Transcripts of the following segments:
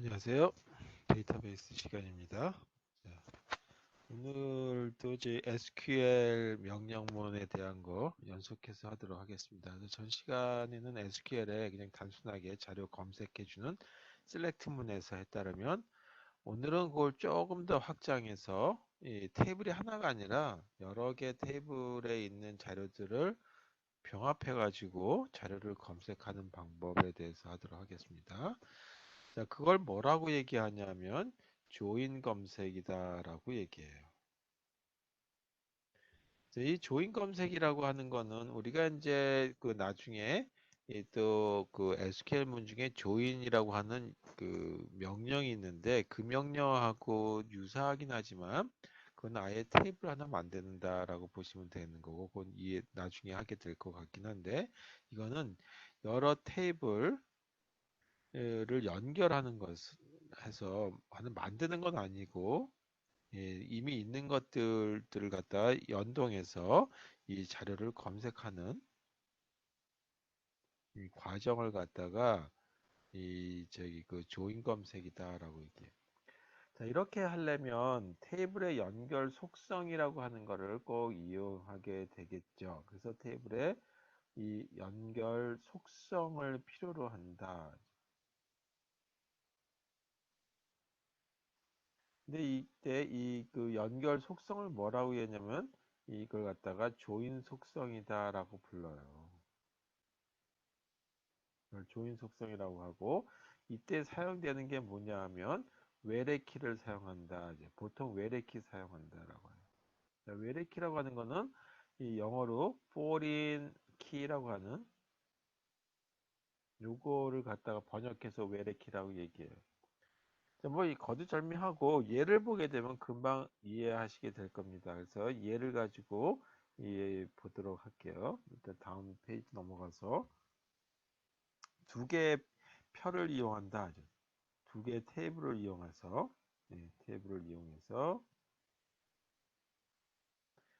안녕하세요. 데이터베이스 시간입니다. 자, 오늘도 이제 SQL 명령문에 대한 거 연속해서 하도록 하겠습니다. 그래서 전 시간에는 SQL에 그냥 단순하게 자료 검색해주는 셀렉트문에서 했다면 오늘은 그걸 조금 더 확장해서 이 테이블이 하나가 아니라 여러 개 테이블에 있는 자료들을 병합해가지고 자료를 검색하는 방법에 대해서 하도록 하겠습니다. 자, 그걸 뭐라고 얘기하냐면 조인 검색이다라고 얘기해요. 이 조인 검색이라고 하는 거는 우리가 이제 그 나중에 또 그 SQL 문 중에 조인이라고 하는 그 명령이 있는데 그 명령하고 유사하긴 하지만 그건 아예 테이블 하나 만든다라고 보시면 되는 거고 그건 이해 나중에 하게 될 것 같긴 한데 이거는 여러 테이블 를 연결하는 것을 해서 만드는 건 아니고 이미 있는 것들을 갖다 연동해서 이 자료를 검색하는 이 과정을 갖다가 이 저기 그 조인 검색이다라고 얘기해요. 자, 이렇게 하려면 테이블의 연결 속성이라고 하는 거를 꼭 이용하게 되겠죠. 그래서 테이블의 이 연결 속성을 필요로 한다. 근데 이때 이 그 연결 속성을 뭐라고 했냐면 이걸 갖다가 조인 속성이다라고 불러요. 이걸 조인 속성이라고 하고 이때 사용되는 게 뭐냐 하면 외래키를 사용한다. 이제 보통 외래키 사용한다라고 해요. 자, 외래키라고 하는 거는 이 영어로 foreign key라고 하는 요거를 갖다가 번역해서 외래키라고 얘기해요. 뭐 이 거두절미하고 예를 보게 되면 금방 이해하시게 될 겁니다. 그래서 예를 가지고 보도록 할게요. 일단 다음 페이지 넘어가서 두 개의 표를 이용한다. 두 개의 테이블을 이용해서 테이블을 이용해서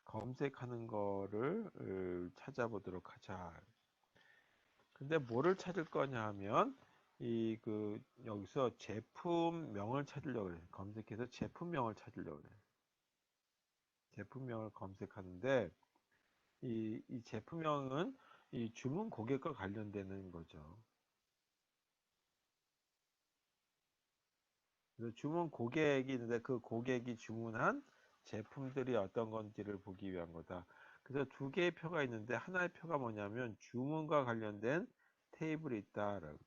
검색하는 거를 찾아보도록 하자. 근데 뭐를 찾을 거냐 하면 이 그 여기서 제품명을 찾으려고 그래요. 검색해서 제품명을 찾으려고 그래요. 제품명을 검색하는데 이 제품명은 이 주문 고객과 관련되는 거죠. 그래서 주문 고객이 있는데 그 고객이 주문한 제품들이 어떤 건지를 보기 위한 거다. 그래서 두 개의 표가 있는데 하나의 표가 뭐냐면 주문과 관련된 테이블이 있다라고.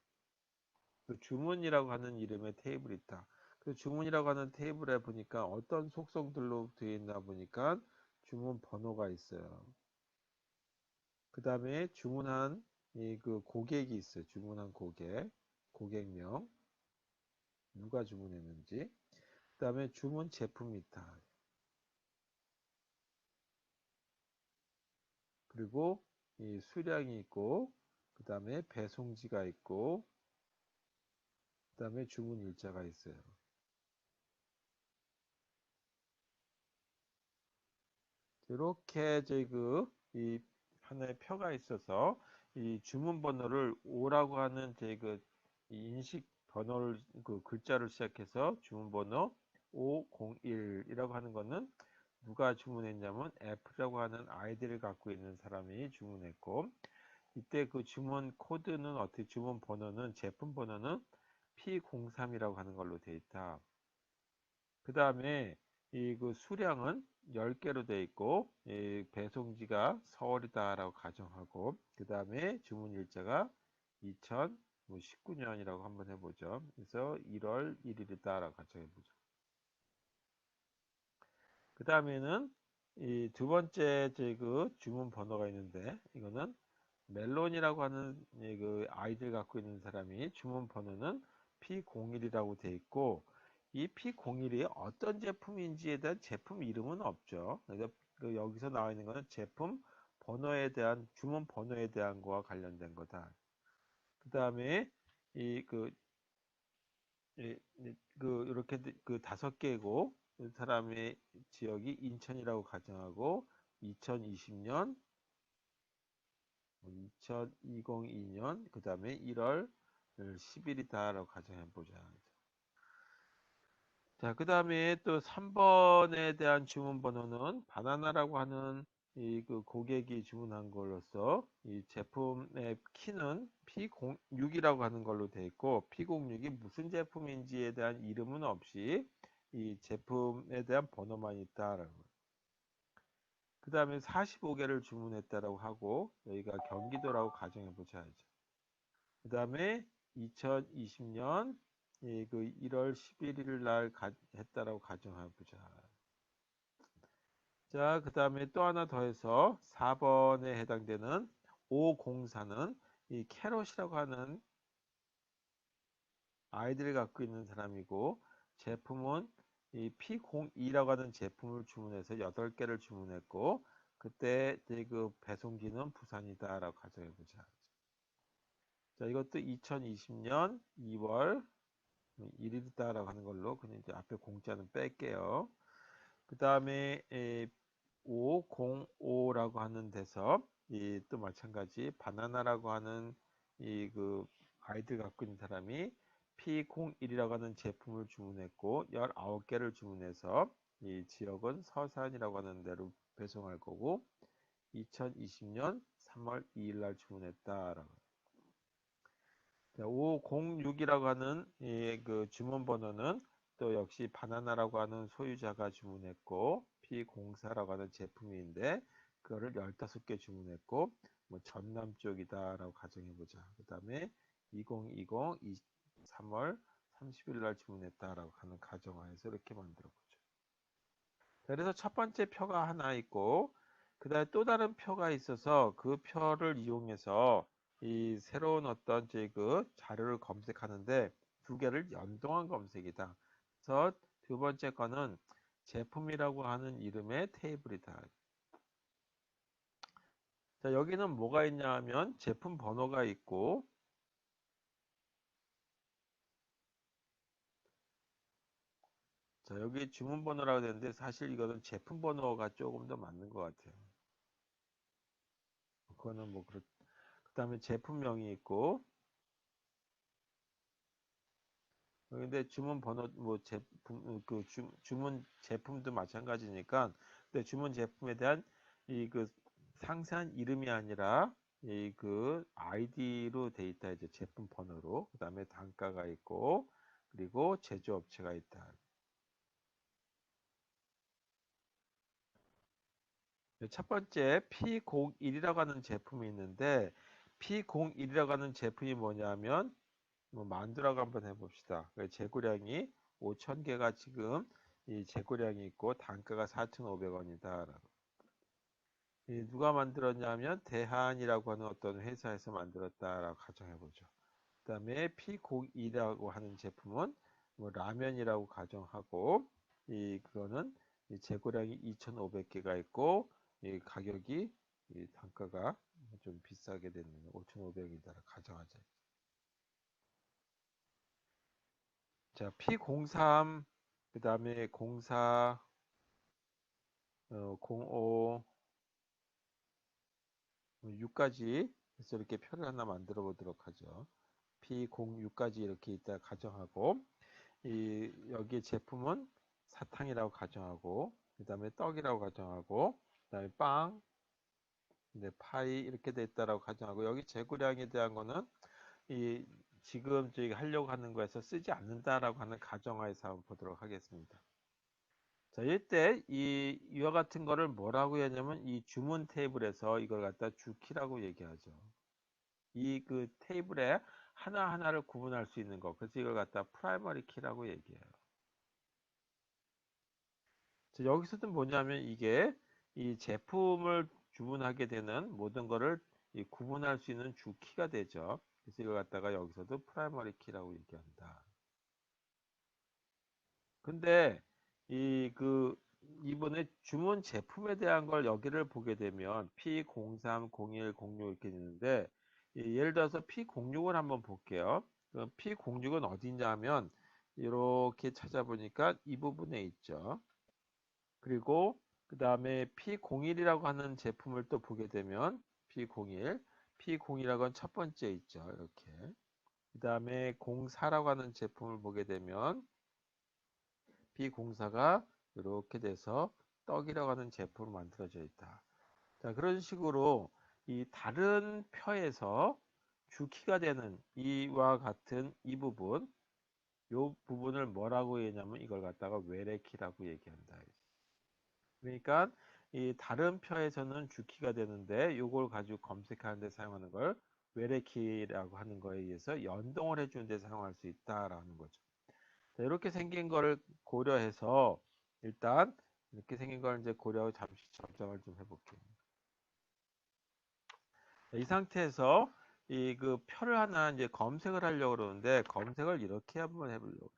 그 주문이라고 하는 이름의 테이블이 있다. 그 주문이라고 하는 테이블에 보니까 어떤 속성들로 되어 있나 보니까 주문 번호가 있어요. 그 다음에 주문한 이 그 고객이 있어요. 주문한 고객, 고객명, 누가 주문했는지. 그 다음에 주문 제품이 있다. 그리고 이 수량이 있고, 그 다음에 배송지가 있고, 그 다음에 주문 일자가 있어요. 이렇게 이 하나의 표가 있어서 이 주문 번호를 5라고 하는 인식 번호를 그 글자를 시작해서 주문 번호 501이라고 하는 거는 누가 주문했냐면 F라고 하는 아이디를 갖고 있는 사람이 주문했고 이때 그 주문 코드는 어떻게 주문 번호는 제품 번호는 P03이라고 하는 걸로 되어 있다. 그 다음에 이 그 수량은 10개로 되어 있고 이 배송지가 서울이다라고 가정하고 그 다음에 주문 일자가 2019년이라고 한번 해보죠. 그래서 1월 1일이다라고 가정해보죠. 그 다음에는 이 두 번째 그 주문 번호가 있는데 이거는 멜론이라고 하는 그 아이들 갖고 있는 사람이 주문 번호는 P01이라고 되어 있고 이 P01이 어떤 제품인지에 대한 제품 이름은 없죠. 그래서 그 여기서 나와 있는 거는 제품 번호에 대한 주문 번호에 대한 거와 관련된 거다. 그 다음에 이그 이렇게 그 다섯 개고 그 사람의 지역이 인천이라고 가정하고 2020년 2002년 그 다음에 1월 10일이다라고 가정해 보자. 자, 그 다음에 또 3번에 대한 주문 번호는 바나나라고 하는 이 그 고객이 주문한 걸로써 이 제품의 키는 P06이라고 하는 걸로 되어 있고 P06이 무슨 제품인지에 대한 이름은 없이 이 제품에 대한 번호만 있다라고. 그 다음에 45개를 주문했다라고 하고 여기가 경기도라고 가정해 보자죠. 그 다음에 2020년 그 1월 11일 날 했다라고 가정해 보자. 자, 그 다음에 또 하나 더해서 4번에 해당되는 504는 이 캐롯이라고 하는 아이들을 갖고 있는 사람이고 제품은 이 P02라고 하는 제품을 주문해서 8개를 주문했고 그때 그 배송지는 부산이다라고 가정해 보자. 자, 이것도 2020년 2월 1일이다라고 하는 걸로 그냥 이제 앞에 공짜는 뺄게요. 그 다음에 505라고 하는 데서 또 마찬가지 바나나라고 하는 이 그 아이들 갖고 있는 사람이 P01이라고 하는 제품을 주문했고 19개를 주문해서 이 지역은 서산이라고 하는 데로 배송할 거고 2020년 3월 2일 날 주문했다라고. 506이라고 하는 그 주문 번호는 또 역시 바나나라고 하는 소유자가 주문했고 P04라고 하는 제품인데 그거를 15개 주문했고 뭐 전남 쪽이다라고 가정해 보자. 그 다음에 2020 3월 30일 날 주문했다라고 하는 가정하에서 이렇게 만들어 보죠. 그래서 첫 번째 표가 하나 있고 그 다음에 또 다른 표가 있어서 그 표를 이용해서 이 새로운 어떤 그 자료를 검색하는데 두 개를 연동한 검색이다. 그래서 두 번째 거는 제품이라고 하는 이름의 테이블이다. 자, 여기는 뭐가 있냐 하면 제품 번호가 있고 자, 여기 주문 번호라고 되는데 사실 이거는 제품 번호가 조금 더 맞는 것 같아요. 그거는 뭐 그다음에 제품명이 있고 근데 주문 번호 뭐 제품 그 주문 제품도 마찬가지니까 근데 주문 제품에 대한 이 그 상세한 이름이 아니라 이 그 아이디로 돼 있다 이제 제품 번호로 그다음에 단가가 있고 그리고 제조업체가 있다. 첫 번째 P01이라고 하는 제품이 있는데 P01이라고 하는 제품이 뭐냐면 뭐 만두라고 한번 해봅시다. 재고량이 5,000개가 지금 이 재고량이 있고 단가가 4,500원이다. 누가 만들었냐면 대한이라고 하는 어떤 회사에서 만들었다라고 가정해보죠. 그 다음에 P02라고 하는 제품은 뭐 라면이라고 가정하고 그거는 이 재고량이 2,500개가 있고 이 가격이 이 단가가 좀 비싸게 되는 5,500원이다 가정하자. 자, P03, 그 다음에 04, 05, 6까지 해서 이렇게 표를 하나 만들어 보도록 하죠. P06까지 이렇게 있다 가정하고, 여기 제품은 사탕이라고 가정하고, 그 다음에 떡이라고 가정하고, 그 다음에 빵, 네, 파이 이렇게 돼 있다라고 가정하고, 여기 재고량에 대한 거는 이 지금 저희가 하려고 하는 거에서 쓰지 않는다라고 하는 가정하에서 한번 보도록 하겠습니다. 자, 이때 이와 같은 거를 뭐라고 하냐면 이 주문 테이블에서 이걸 갖다 주키라고 얘기하죠. 이 그 테이블에 하나하나를 구분할 수 있는 거. 그래서 이걸 갖다 프라이머리 키라고 얘기해요. 자, 여기서도 뭐냐면 이게 이 제품을 주문하게 되는 모든 거를 구분할 수 있는 주키가 되죠. 그래서 이걸 갖다가 여기서도 프라이머리 키라고 얘기한다. 근데 이번에 주문 제품에 대한 걸 여기를 보게 되면 P03, 01, 06 이렇게 있는데 예를 들어서 P06을 한번 볼게요. 그럼 P06은 어디냐 하면 이렇게 찾아보니까 이 부분에 있죠. 그리고 그 다음에 P01이라고 하는 제품을 또 보게 되면 P01, P01이라고 하는 첫 번째 있죠. 이렇게. 그 다음에 04라고 하는 제품을 보게 되면 B공사가 이렇게 돼서 떡이라고 하는 제품으로 만들어져 있다. 자, 그런 식으로 이 다른 표에서 주키가 되는 이와 같은 이 부분, 요 부분을 뭐라고 얘기하냐면 이걸 갖다가 외래키라고 얘기한다. 그러니까 이 다른 표에서는 주키가 되는데 요걸 가지고 검색하는 데 사용하는 걸 외래키라고 하는 거에 의해서 연동을 해주는 데 사용할 수 있다라는 거죠. 자, 이렇게 생긴 거를 고려해서 일단 이렇게 생긴 걸 이제 고려하고 잠시 정정을 좀 해볼게요. 이 상태에서 이 그 표를 하나 이제 검색을 하려고 그러는데 검색을 이렇게 한번 해보려고.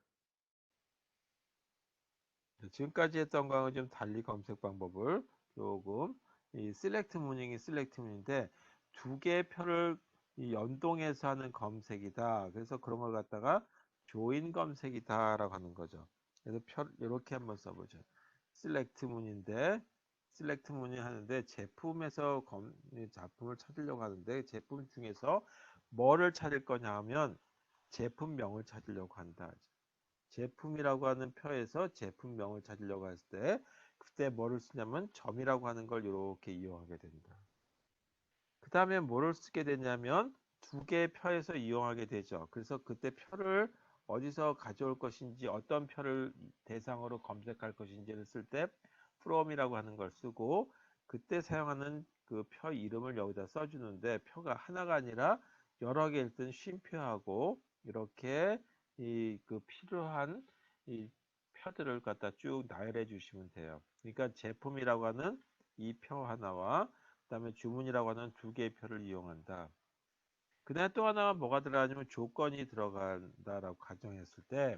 지금까지 했던 거하고 좀 달리 검색 방법을 조금 이 select 문ing이 select 문인데 두 개의 표를 이 연동해서 하는 검색이다. 그래서 그런 걸 갖다가 조인 검색이다라고 하는 거죠. 그래서 표 이렇게 한번 써보죠. select 문인데 select 문이 하는데 제품에서 작품을 찾으려고 하는데 제품 중에서 뭐를 찾을 거냐 하면 제품명을 찾으려고 한다. 제품이라고 하는 표에서 제품명을 찾으려고 했을 때 그때 뭐를 쓰냐면 점이라고 하는 걸 이렇게 이용하게 된다. 그 다음에 뭐를 쓰게 되냐면 두 개의 표에서 이용하게 되죠. 그래서 그때 표를 어디서 가져올 것인지 어떤 표를 대상으로 검색할 것인지를 쓸 때 from이라고 하는 걸 쓰고 그때 사용하는 그 표 이름을 여기다 써주는데 표가 하나가 아니라 여러 개일 땐 쉼표하고 이렇게 이 그 필요한 이 표들을 갖다 쭉 나열해 주시면 돼요. 그러니까 제품이라고 하는 이 표 하나와 그다음에 주문이라고 하는 두 개의 표를 이용한다. 그다음에 또 하나가 뭐가 들어가냐면 조건이 들어간다라고 가정했을 때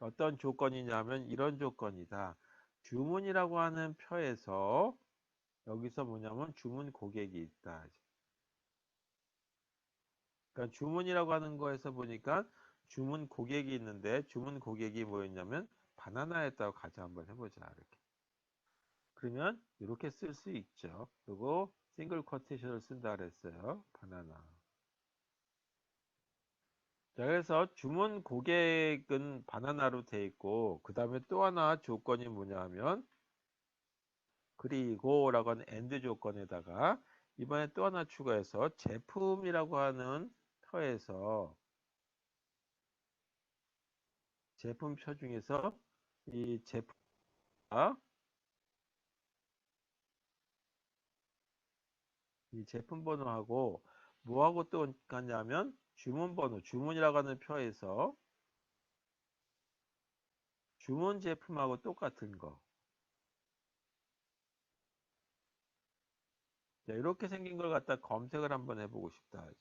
어떤 조건이냐면 이런 조건이다. 주문이라고 하는 표에서 여기서 뭐냐면 주문 고객이 있다. 그러니까 주문이라고 하는 거에서 보니까 주문 고객이 있는데 주문 고객이 뭐였냐면 바나나였다고 가정 한번 해보자. 이렇게. 그러면 이렇게 쓸 수 있죠. 그리고 싱글 쿼테이션을 쓴다 그랬어요. 바나나. 자, 그래서 주문 고객은 바나나로 돼 있고 그 다음에 또 하나 조건이 뭐냐 하면 그리고라고 하는 엔드 조건에다가 이번에 또 하나 추가해서 제품이라고 하는 터에서 제품표 중에서 이 제품과 이 제품 번호하고 뭐하고 또 같냐면 주문 번호, 주문이라고 하는 표에서 주문 제품하고 똑같은 거. 자, 이렇게 생긴 걸 갖다 검색을 한번 해보고 싶다. 자,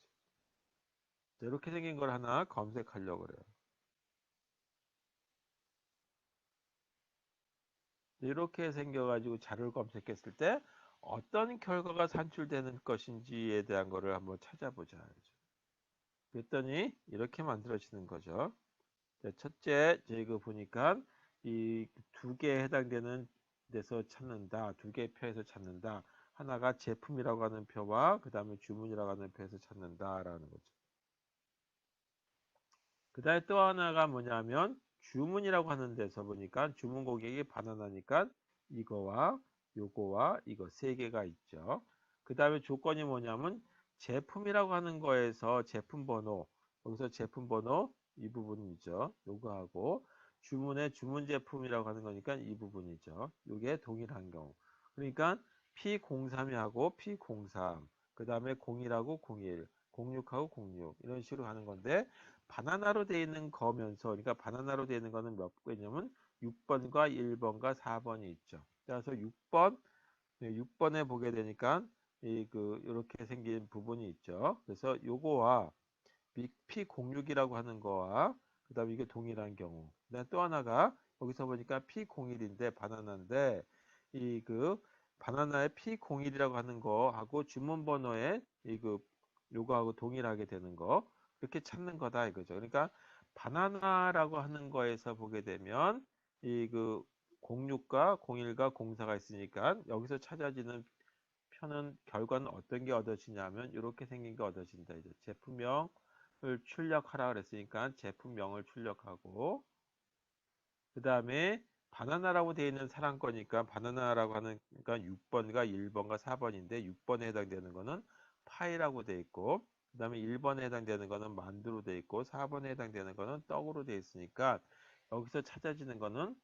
이렇게 생긴 걸 하나 검색하려고 그래요. 이렇게 생겨가지고 자료를 검색했을 때 어떤 결과가 산출되는 것인지에 대한 거를 한번 찾아보자. 그랬더니 이렇게 만들어지는 거죠. 자, 첫째, 저희가 보니까 이 두 개에 해당되는 데서 찾는다. 두 개의 표에서 찾는다. 하나가 제품이라고 하는 표와 그 다음에 주문이라고 하는 표에서 찾는다라는 거죠. 그 다음에 또 하나가 뭐냐면 주문이라고 하는 데서 보니까 주문 고객이 바나나니까 이거와 요거와 이거 세 개가 있죠. 그 다음에 조건이 뭐냐면 제품이라고 하는 거에서 제품 번호 여기서 제품 번호 이 부분이죠. 요거하고 주문의 주문 제품이라고 하는 거니까 이 부분이죠. 요게 동일한 경우. 그러니까 P03하고 P03 그 다음에 01하고 01 06하고 06 이런 식으로 하는 건데 바나나로 되어 있는 거면서 그러니까 바나나로 되어 있는 거는 몇 개냐면 6번과 1번과 4번이 있죠. 그래서 6번 6번에 보게 되니까 이 그 이렇게 생긴 부분이 있죠. 그래서 요거와 P06이라고 하는 거와 그다음에 이게 동일한 경우. 그다음 또 하나가 여기서 보니까 P01인데 바나나인데 이 그 바나나의 P01이라고 하는 거하고 주문 번호에 이 그 요거하고 동일하게 되는 거 이렇게 찾는 거다 이거죠. 그러니까 바나나라고 하는 거에서 보게 되면 이 그 06과 01과 04가 있으니까 여기서 찾아지는 표는 결과는 어떤 게 얻어지냐면 이렇게 생긴 게 얻어진다. 이제 제품명을 출력하라 그랬으니까 제품명을 출력하고 그 다음에 바나나라고 되어 있는 사람거니까 바나나라고 하는 그러니까 6번과 1번과 4번인데 6번에 해당되는 거는 파이라고 되어 있고 그다음에 1번에 해당되는 거는 만두로 되어 있고 4번에 해당되는 거는 떡으로 되어 있으니까 여기서 찾아지는 거는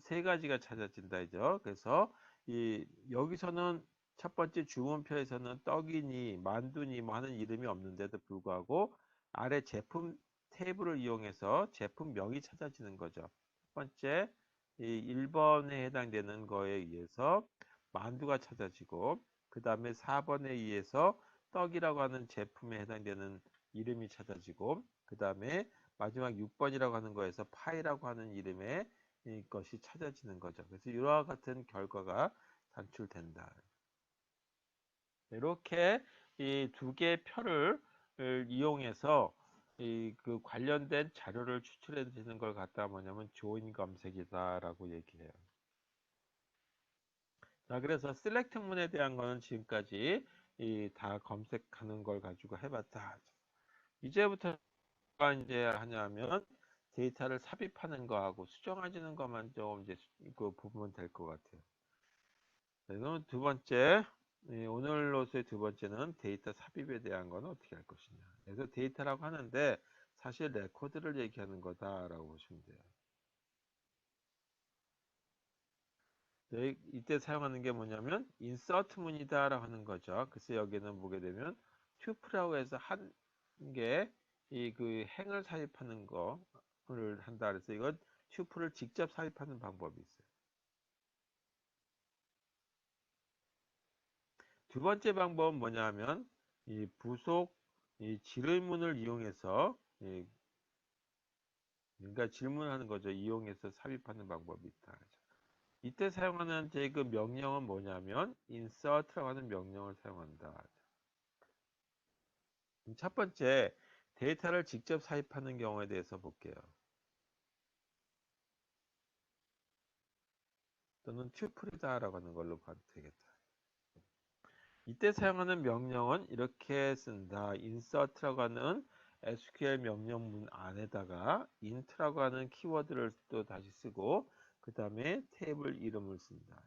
세 가지가 찾아진다 이죠. 그래서 이 여기서는 첫 번째 주문표에서는 떡이니 만두니 뭐 하는 이름이 없는데도 불구하고 아래 제품 테이블을 이용해서 제품명이 찾아지는 거죠. 첫 번째 이 1번에 해당되는 거에 의해서 만두가 찾아지고 그 다음에 4번에 의해서 떡이라고 하는 제품에 해당되는 이름이 찾아지고 그 다음에 마지막 6번이라고 하는 거에서 파이라고 하는 이름의 이것이 찾아지는 거죠. 그래서 이와 같은 결과가 산출된다. 이렇게 이 두 개의 표를 이용해서 이 그 관련된 자료를 추출해 주는 걸 갖다 뭐냐면 조인 검색이다라고 얘기해요. 자, 그래서 셀렉트문에 대한 거는 지금까지 이 다 검색하는 걸 가지고 해봤다. 이제부터 이제 하냐면 데이터를 삽입하는 거하고 수정해주는 것만 좀 이제 그 보면 될 것 같아요. 그래서 두 번째, 오늘로서의 두 번째는 데이터 삽입에 대한 건 어떻게 할 것이냐. 그래서 데이터라고 하는데 사실 레코드를 얘기하는 거다라고 보시면 돼요. 이때 사용하는 게 뭐냐면 insert 문이다라고 하는 거죠. 그래서 여기는 보게 되면 tuple이라고 해서 한 개 이 그 행을 삽입하는 거를 한다. 그래서 이건 tuple을 직접 삽입하는 방법이 있어요. 두 번째 방법은 뭐냐면 이 부속 이 질문을 이용해서 그러니까 질문하는 거죠. 이용해서 삽입하는 방법이 있다. 이때 사용하는 그 명령은 뭐냐면 insert라고 하는 명령을 사용한다. 첫 번째 데이터를 직접 삽입하는 경우에 대해서 볼게요. 또는 튜플이다라고 하는 걸로 봐도 되겠다. 이때 사용하는 명령은 이렇게 쓴다. insert라고 하는 SQL 명령문 안에다가 int라고 하는 키워드를 또 다시 쓰고 그 다음에 테이블 이름을 쓴다.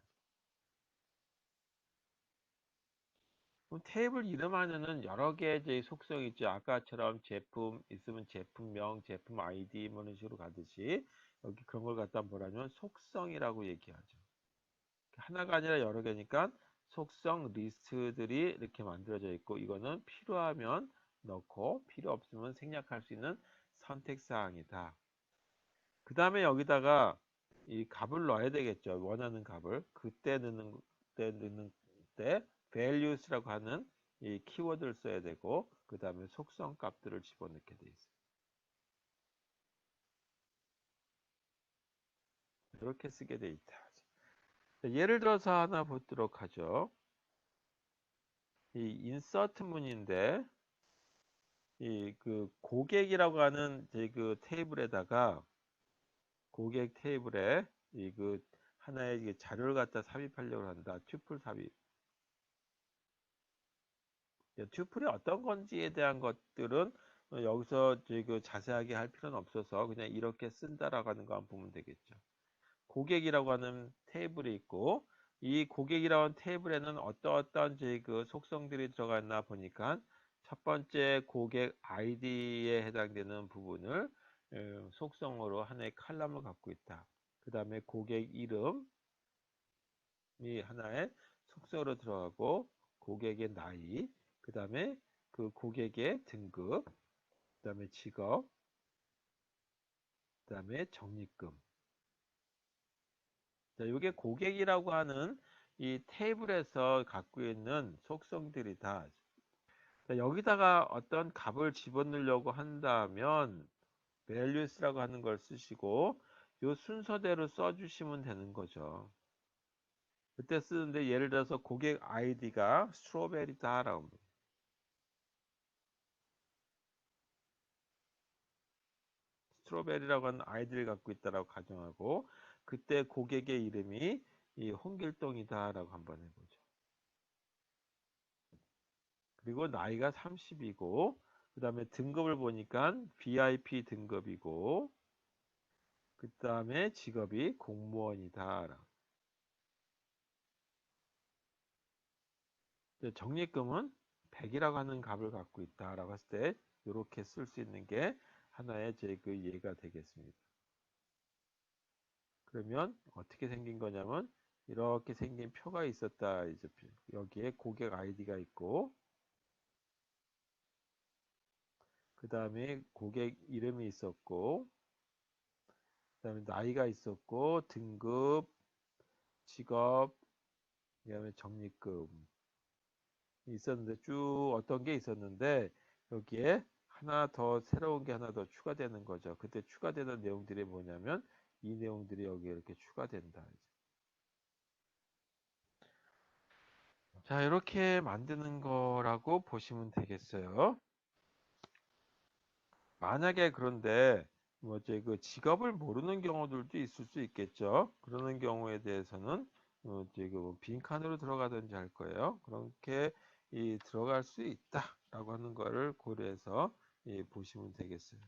그럼 테이블 이름 안에는 여러 개의 속성이 있죠. 아까처럼 제품 있으면 제품명, 제품 아이디 뭐 이런 식으로 가듯이 여기 그런 걸 갖다 뭐라냐면 속성이라고 얘기하죠. 하나가 아니라 여러 개니까 속성 리스트들이 이렇게 만들어져 있고 이거는 필요하면 넣고 필요 없으면 생략할 수 있는 선택 사항이다. 그 다음에 여기다가 이 값을 넣어야 되겠죠. 원하는 값을 그때 넣는 때 values라고 하는 이 키워드를 써야 되고 그 다음에 속성 값들을 집어넣게 돼 있어요. 이렇게 쓰게 돼 있다. 예를 들어서 하나 보도록 하죠. 이 insert 문인데 이 그 고객이라고 하는 그 테이블에다가 고객 테이블에 이 그 하나의 자료를 갖다 삽입하려고 한다. 튜플 삽입. 튜플이 어떤 건지에 대한 것들은 여기서 그 자세하게 할 필요는 없어서 그냥 이렇게 쓴다라고 하는 거 한번 보면 되겠죠. 고객이라고 하는 테이블이 있고 이 고객이라고 하는 테이블에는 어떤 그 속성들이 들어가 있나 보니까 첫 번째 고객 아이디에 해당되는 부분을 속성으로 하나의 칼럼을 갖고 있다. 그 다음에 고객 이름이 하나의 속성으로 들어가고 고객의 나이, 그 다음에 그 고객의 등급, 그 다음에 직업, 그 다음에 적립금. 자, 이게 고객이라고 하는 이 테이블에서 갖고 있는 속성들이다. 자, 여기다가 어떤 값을 집어넣으려고 한다면 values라고 하는 걸 쓰시고 이 순서대로 써주시면 되는 거죠. 그때 쓰는데 예를 들어서 고객 아이디가 스트로베리다라고 스트로베리라고 하는 아이디를 갖고 있다라고 가정하고 그때 고객의 이름이 이 홍길동이다라고 한번 해보죠. 그리고 나이가 30이고 그 다음에 등급을 보니까 VIP 등급이고 그 다음에 직업이 공무원이다. 적립금은 100이라고 하는 값을 갖고 있다라고 했을 때 이렇게 쓸 수 있는 게 하나의 제 그 예가 되겠습니다. 그러면 어떻게 생긴 거냐면 이렇게 생긴 표가 있었다. 이제 여기에 고객 아이디가 있고 그 다음에 고객 이름이 있었고 그 다음에 나이가 있었고 등급, 직업, 그 다음에 적립금 있었는데 쭉 어떤 게 있었는데 여기에 하나 더 새로운 게 하나 더 추가되는 거죠. 그때 추가되는 내용들이 뭐냐면 이 내용들이 여기에 이렇게 추가된다. 자, 이렇게 만드는 거라고 보시면 되겠어요. 만약에 그런데 뭐 이제 그 직업을 모르는 경우들도 있을 수 있겠죠. 그러는 경우에 대해서는 이제 그 빈칸으로 들어가든지 할 거예요. 그렇게 들어갈 수 있다라고 하는 거를 고려해서 보시면 되겠어요.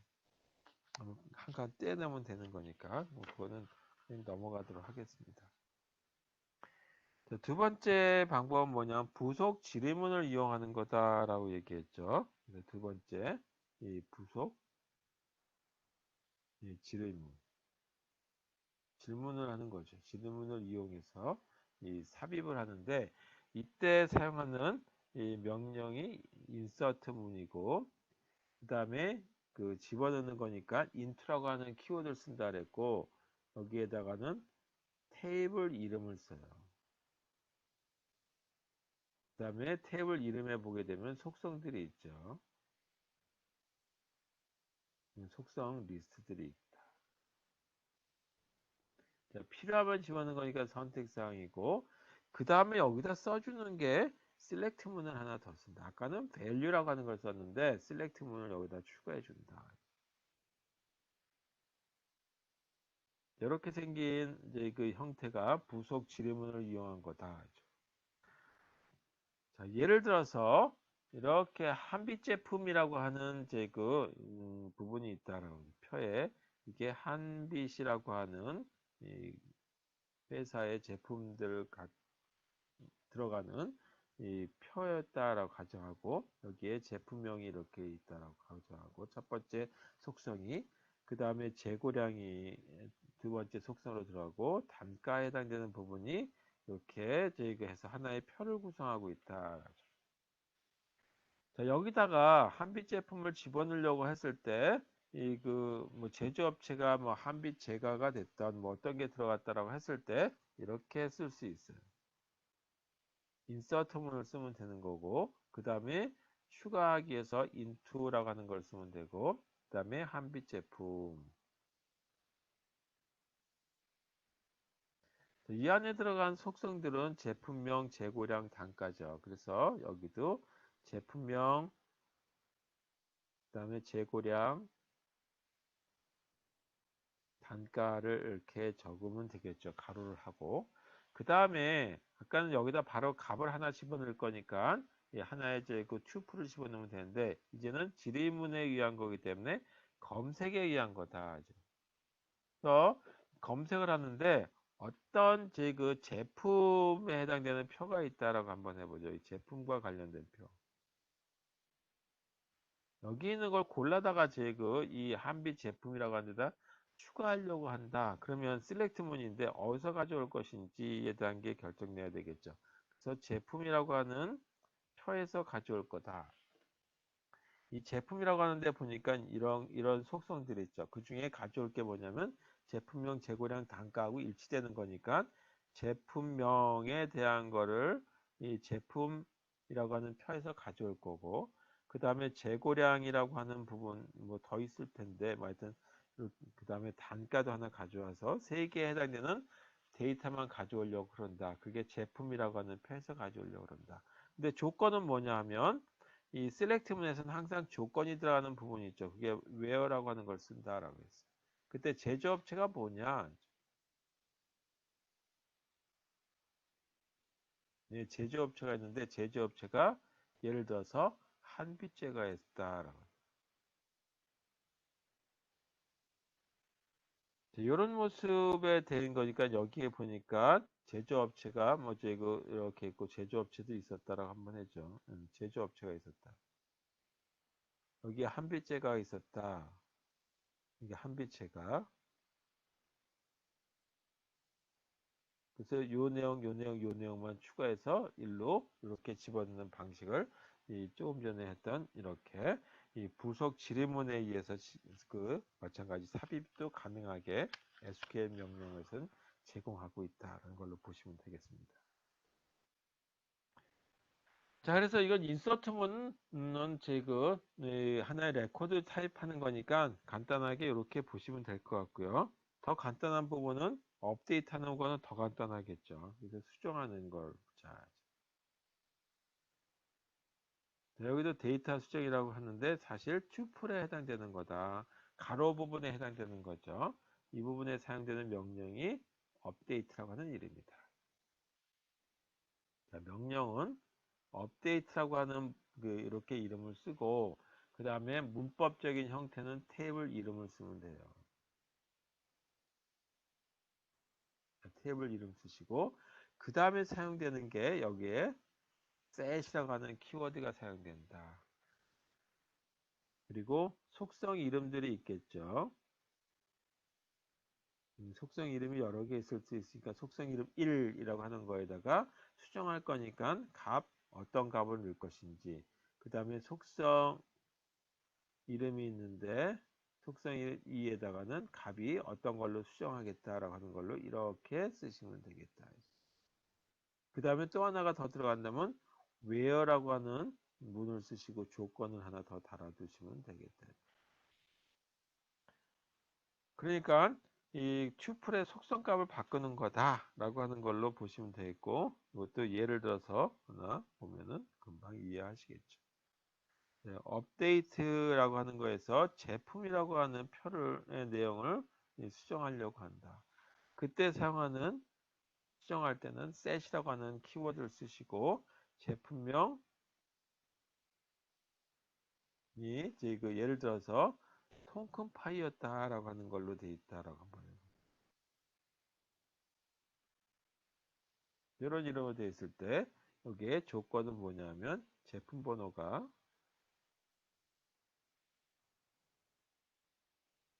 한 칸 떼내면 되는 거니까 뭐 그거는 그냥 넘어가도록 하겠습니다. 자, 두 번째 방법은 뭐냐면 부속 지리문을 이용하는 거다라고 얘기했죠. 두 번째 이 부속 지리문 질문을 하는 거죠. 질문을 이용해서 이 삽입을 하는데 이때 사용하는 이 명령이 insert 문이고 그 다음에 그 집어넣는 거니까 into라고 하는 키워드를 쓴다 그랬고 여기에다가는 테이블 이름을 써요. 그 다음에 테이블 이름에 보게 되면 속성들이 있죠. 속성 리스트들이 있다. 자, 필요하면 집어넣는 거니까 선택사항이고 그 다음에 여기다 써주는 게 select 문을 하나 더 쓴다. 아까는 value라고 하는 걸 썼는데 select 문을 여기다 추가해 준다. 이렇게 생긴 이제 그 형태가 부속 지리문을 이용한 거다. 자, 예를 들어서 이렇게 한빛 제품이라고 하는 이제 그 부분이 있다라고 표에 이게 한빛이라고 하는 이 회사의 제품들 들어가는 이 표였다라고 가정하고 여기에 제품명이 이렇게 있다라고 가정하고 첫 번째 속성이 그 다음에 재고량이 두 번째 속성으로 들어가고 단가에 해당되는 부분이 이렇게 저희가 해서 하나의 표를 구성하고 있다. 자, 여기다가 한빛 제품을 집어넣으려고 했을 때 이 그 뭐 제조업체가 뭐 한빛 제과가 됐던 뭐 어떤 게 들어갔다라고 했을 때 이렇게 쓸 수 있어요. 인서트문을 쓰면 되는 거고 그 다음에 추가하기 위해서 into라고 하는 걸 쓰면 되고 그 다음에 한빛 제품 이 안에 들어간 속성들은 제품명, 재고량, 단가죠. 그래서 여기도 제품명, 그 다음에 재고량, 단가를 이렇게 적으면 되겠죠. 가로를 하고 그 다음에 아까는 여기다 바로 값을 하나 집어넣을 거니까 하나의 이제 그 튜플을 집어넣으면 되는데 이제는 지리문에 의한 거기 때문에 검색에 의한 거다. 그래서 검색을 하는데 어떤 제 그 제품에 해당되는 표가 있다라고 한번 해보죠. 이 제품과 관련된 표. 여기 있는 걸 골라다가 제 그 이 한빛 제품이라고 하는 데다 추가하려고 한다. 그러면 select 문인데 어디서 가져올 것인지에 대한 게 결정돼야 되겠죠. 그래서 제품이라고 하는 표에서 가져올 거다. 이 제품이라고 하는데 보니까 이런 속성들이 있죠. 그 중에 가져올 게 뭐냐면 제품명, 재고량, 단가하고 일치되는 거니까 제품명에 대한 거를 이 제품이라고 하는 표에서 가져올 거고 그 다음에 재고량이라고 하는 부분 뭐 더 있을 텐데 뭐 하여튼 그 다음에 단가도 하나 가져와서 세 개에 해당되는 데이터만 가져오려고 그런다. 그게 제품이라고 하는 표에서 가져오려고 그런다. 근데 조건은 뭐냐 하면 이 select 문에서는 항상 조건이 들어가는 부분이 있죠. 그게 where라고 하는 걸 쓴다라고 했어요. 그때 제조업체가 뭐냐? 예, 제조업체가 있는데 제조업체가 예를 들어서 한빛제가 있다라고. 이런 모습에 되는 거니까 여기에 보니까 제조업체가 뭐 이거 이렇게 있고 제조업체도 있었다라고 한번 해죠. 제조업체가 있었다. 여기에 한빛재가 있었다. 이게 한빛재가. 그래서 요 내용, 요 내용, 요 내용만 추가해서 일로 이렇게 집어넣는 방식을 이 조금 전에 했던 이렇게 이 부속 지리문에 의해서 그 마찬가지 삽입도 가능하게 SQL 명령에서는 제공하고 있다는 걸로 보시면 되겠습니다. 자, 그래서 이건 인서트문은 지금 하나의 레코드 타입하는 거니까 간단하게 이렇게 보시면 될 것 같고요. 더 간단한 부분은 업데이트하는 거는 더 간단하겠죠. 그래서 수정하는 걸 자, 여기도 데이터 수정이라고 하는데 사실 튜플에 해당되는 거다. 가로 부분에 해당되는 거죠. 이 부분에 사용되는 명령이 업데이트라고 하는 이름입니다. 자, 명령은 업데이트라고 하는 이렇게 이름을 쓰고 그 다음에 문법적인 형태는 테이블 이름을 쓰면 돼요. 테이블 이름 쓰시고 그 다음에 사용되는 게 여기에 set이라고 하는 키워드가 사용된다. 그리고 속성 이름들이 있겠죠. 속성 이름이 여러 개 있을 수 있으니까 속성 이름 1이라고 하는 거에다가 수정할 거니까 어떤 값을 넣을 것인지 그 다음에 속성 이름이 있는데 속성 2에다가는 값이 어떤 걸로 수정하겠다라고 하는 걸로 이렇게 쓰시면 되겠다. 그 다음에 또 하나가 더 들어간다면 where라고 하는 문을 쓰시고 조건을 하나 더 달아두시면 되겠다. 그러니까 이 튜플의 속성값을 바꾸는 거다라고 하는 걸로 보시면 되겠고 이것도 예를 들어서 하나 보면은 금방 이해하시겠죠. 네, 업데이트라고 하는 거에서 제품이라고 하는 표의 내용을 수정하려고 한다. 그때 사용하는 수정할 때는 set이라고 하는 키워드를 쓰시고 제품명이 이제 예를 들어서 통큰파이였다라고 하는 걸로 돼 있다라고 한번 해요. 이런 이름으로 되어 있을 때 여기에 조건은 뭐냐면 제품 번호가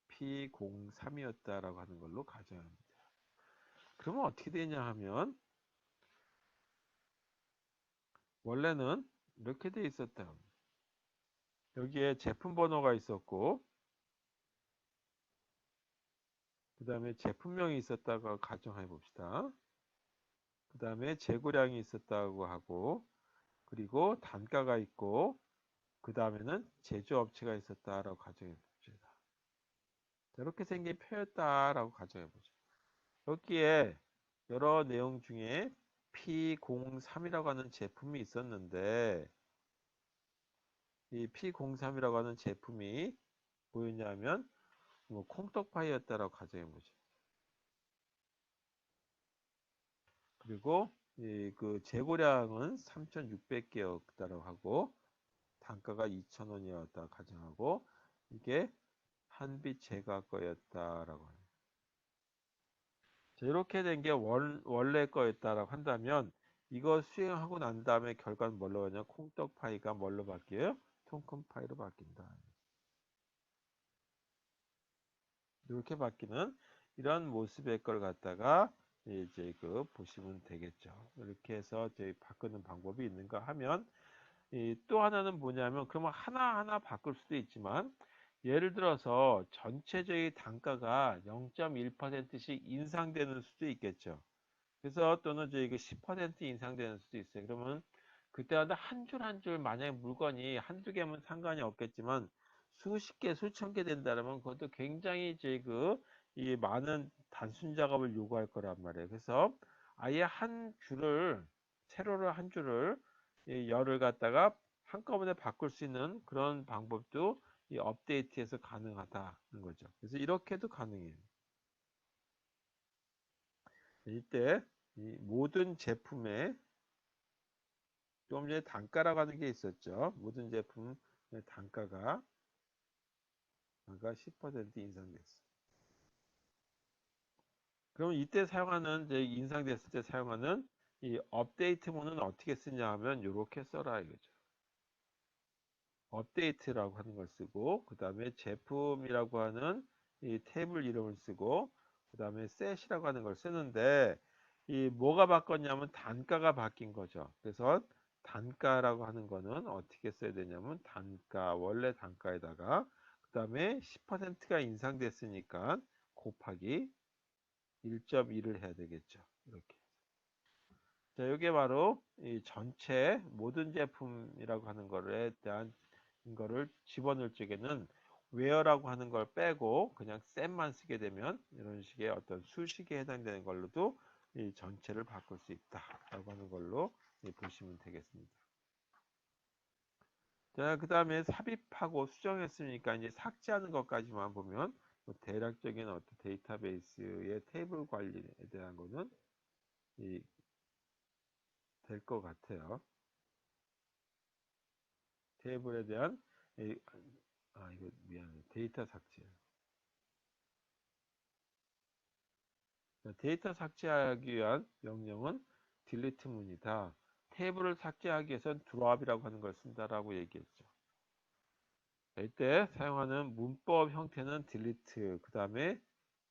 P03이었다라고 하는 걸로 가정합니다. 그러면 어떻게 되냐 하면 원래는 이렇게 돼 있었다. 여기에 제품 번호가 있었고 그 다음에 제품명이 있었다고 가정해 봅시다. 그 다음에 재고량이 있었다고 하고 그리고 단가가 있고 그 다음에는 제조업체가 있었다라고 가정해 봅시다. 이렇게 생긴 표였다라고 가정해 보죠. 여기에 여러 내용 중에 P03이라고 하는 제품이 있었는데 이 P03이라고 하는 제품이 뭐였냐면 뭐 콩떡파이였다라고 가정해 보죠. 그리고 그 재고량은 3,600개였다고 하고 단가가 2,000원이었다 가정하고 이게 한빛 제가 거였다라고 합니다. 자, 이렇게 된 게 원래 거였다라고 한다면 이거 수행하고 난 다음에 결과는 뭘로 가냐? 콩떡파이가 뭘로 바뀌어요? 통큰파이로 바뀐다. 이렇게 바뀌는 이런 모습의 걸 갖다가 이제 보시면 되겠죠. 이렇게 해서 저희 바꾸는 방법이 있는가 하면 또 하나는 뭐냐면 그러면 하나하나 바꿀 수도 있지만 예를 들어서 전체적인 단가가 0.1%씩 인상되는 수도 있겠죠. 그래서 또는 저희 10% 인상되는 수도 있어요. 그러면 그때마다 한 줄 한 줄 만약에 물건이 한두 개면 상관이 없겠지만 수십 개, 수천 개 된다면 그것도 굉장히 저희 이 많은 단순 작업을 요구할 거란 말이에요. 그래서 아예 한 줄을 세로로 한 줄을 열을 갖다가 한꺼번에 바꿀 수 있는 그런 방법도 이 업데이트에서 가능하다는 거죠. 그래서 이렇게도 가능해요. 이때 이 모든 제품의 좀 전에 단가라고 하는 게 있었죠. 모든 제품의 단가가 10% 인상됐어. 그럼 이때 사용하는 이제 인상됐을 때 사용하는 이 업데이트 문은 어떻게 쓰냐 하면 이렇게 써라 이거죠. 업데이트라고 하는 걸 쓰고 그 다음에 제품이라고 하는 이 테이블 이름을 쓰고 그 다음에 set이라고 하는 걸 쓰는데 이 뭐가 바뀌었냐면 단가가 바뀐 거죠. 그래서 단가라고 하는 거는 어떻게 써야 되냐면 단가 원래 단가에다가 그 다음에 10%가 인상됐으니까 곱하기 1.1을 해야 되겠죠. 이렇게. 자, 이게 바로 이 전체 모든 제품이라고 하는 거에 대한 거를 집어넣을 적에는 where라고 하는 걸 빼고 그냥 셈만 쓰게 되면 이런 식의 어떤 수식에 해당되는 걸로도 이 전체를 바꿀 수 있다라고 하는 걸로 보시면 되겠습니다. 자, 그 다음에 삽입하고 수정했으니까 이제 삭제하는 것까지만 보면 뭐 대략적인 어떤 데이터베이스의 테이블 관리에 대한 거는 될 것 같아요. 테이블에 대한 이, 이거 미안해. 데이터 삭제. 데이터 삭제하기 위한 명령은 delete 문이다. 테이블을 삭제하기 위해서는 drop이라고 하는 걸 쓴다라고 얘기했죠. 이때 사용하는 문법 형태는 delete, 그 다음에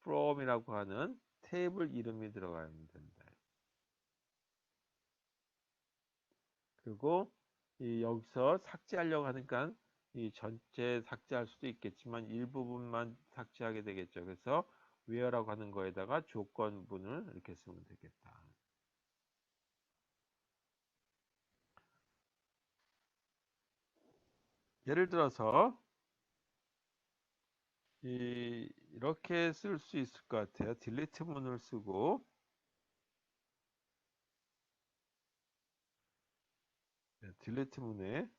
from이라고 하는 테이블 이름이 들어가야 된다. 그리고 여기서 삭제하려고 하니까 이 전체 삭제할 수도 있겠지만 일부분만 삭제하게 되겠죠. 그래서 where라고 하는 거에다가 조건분을 이렇게 쓰면 되겠다. 예를 들어서 이렇게 쓸 수 있을 것 같아요. delete 문을 쓰고 delete 문에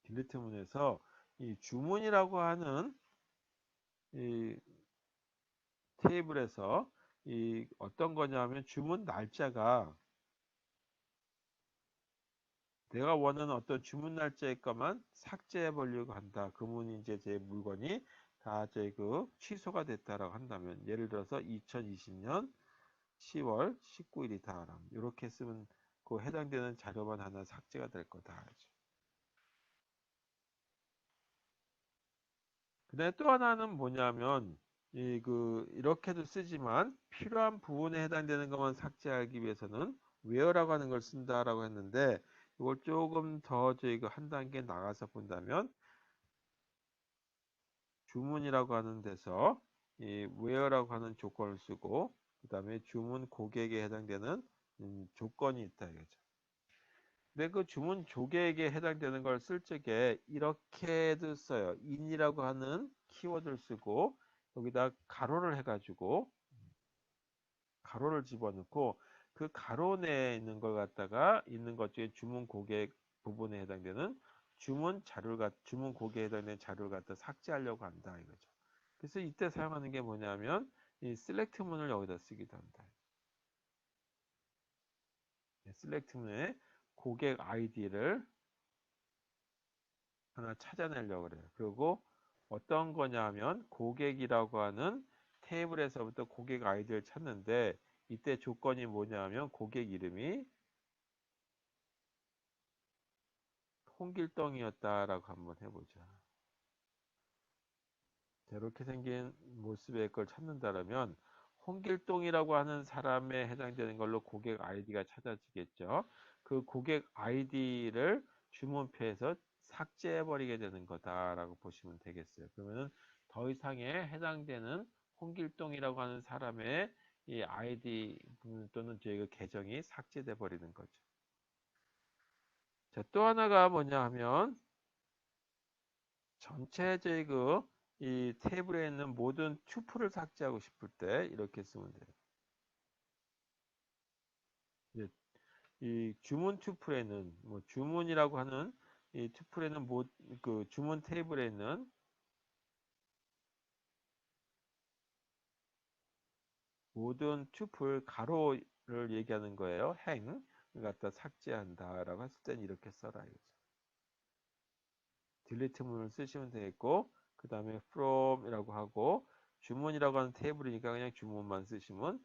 delete 문에서 이 주문이라고 하는 이 테이블에서 이 어떤 거냐면 주문 날짜가 내가 원하는 어떤 주문 날짜의 것만 삭제해 보려고 한다. 그러면 이제 제 물건이 다 제 그 취소가 됐다라고 한다면 예를 들어서 2020년 10월 19일이다. 이렇게 쓰면 그 해당되는 자료만 하나 삭제가 될 거다. 근데 또 하나는 뭐냐면 이렇게도 쓰지만 필요한 부분에 해당되는 것만 삭제하기 위해서는 where라고 하는 걸 쓴다라고 했는데 이걸 조금 더 저희가 한 단계 나가서 본다면 주문이라고 하는 데서 이 where라고 하는 조건을 쓰고 그 다음에 주문 고객에 해당되는 조건이 있다 이거죠. 근데 그 주문 고객에 해당되는 걸 쓸 적에 이렇게도 써요. in이라고 하는 키워드를 쓰고 여기다 가로를 해가지고 가로를 집어넣고 그 가로 내에 있는 걸 갖다가 있는 것 중에 주문 고객 부분에 해당되는 주문 고객에 해당되는 자료를 갖다 삭제하려고 한다 이거죠. 그래서 이때 사용하는 게 뭐냐면 이 select 문을 여기다 쓰기도 한다. select 문에 고객 아이디를 하나 찾아내려고 그래요. 그리고 어떤 거냐면 고객이라고 하는 테이블에서부터 고객 아이디를 찾는데 이때 조건이 뭐냐면 고객 이름이 홍길동이었다라고 한번 해보자. 이렇게 생긴 모습의 걸 찾는다면 홍길동이라고 하는 사람에 해당되는 걸로 고객 아이디가 찾아지겠죠. 그 고객 아이디를 주문표에서 삭제해버리게 되는 거다라고 보시면 되겠어요. 그러면은 더 이상의 해당되는 홍길동이라고 하는 사람의 이 아이디 또는 저희가 계정이 삭제돼 버리는 거죠. 자, 또 하나가 뭐냐 하면 전체적인 이 테이블에 있는 모든 튜플을 삭제하고 싶을 때 이렇게 쓰면 돼요. 이제 이 주문 튜플에는 뭐 주문이라고 하는 이 튜플에는 그 주문 테이블에 있는 모든 튜플 가로를 얘기하는 거예요. 행을 갖다 삭제한다라고 했을 때는 이렇게 써라 이거죠. delete 문을 쓰시면 되겠고 그 다음에 from이라고 하고 주문이라고 하는 테이블이니까 그냥 주문만 쓰시면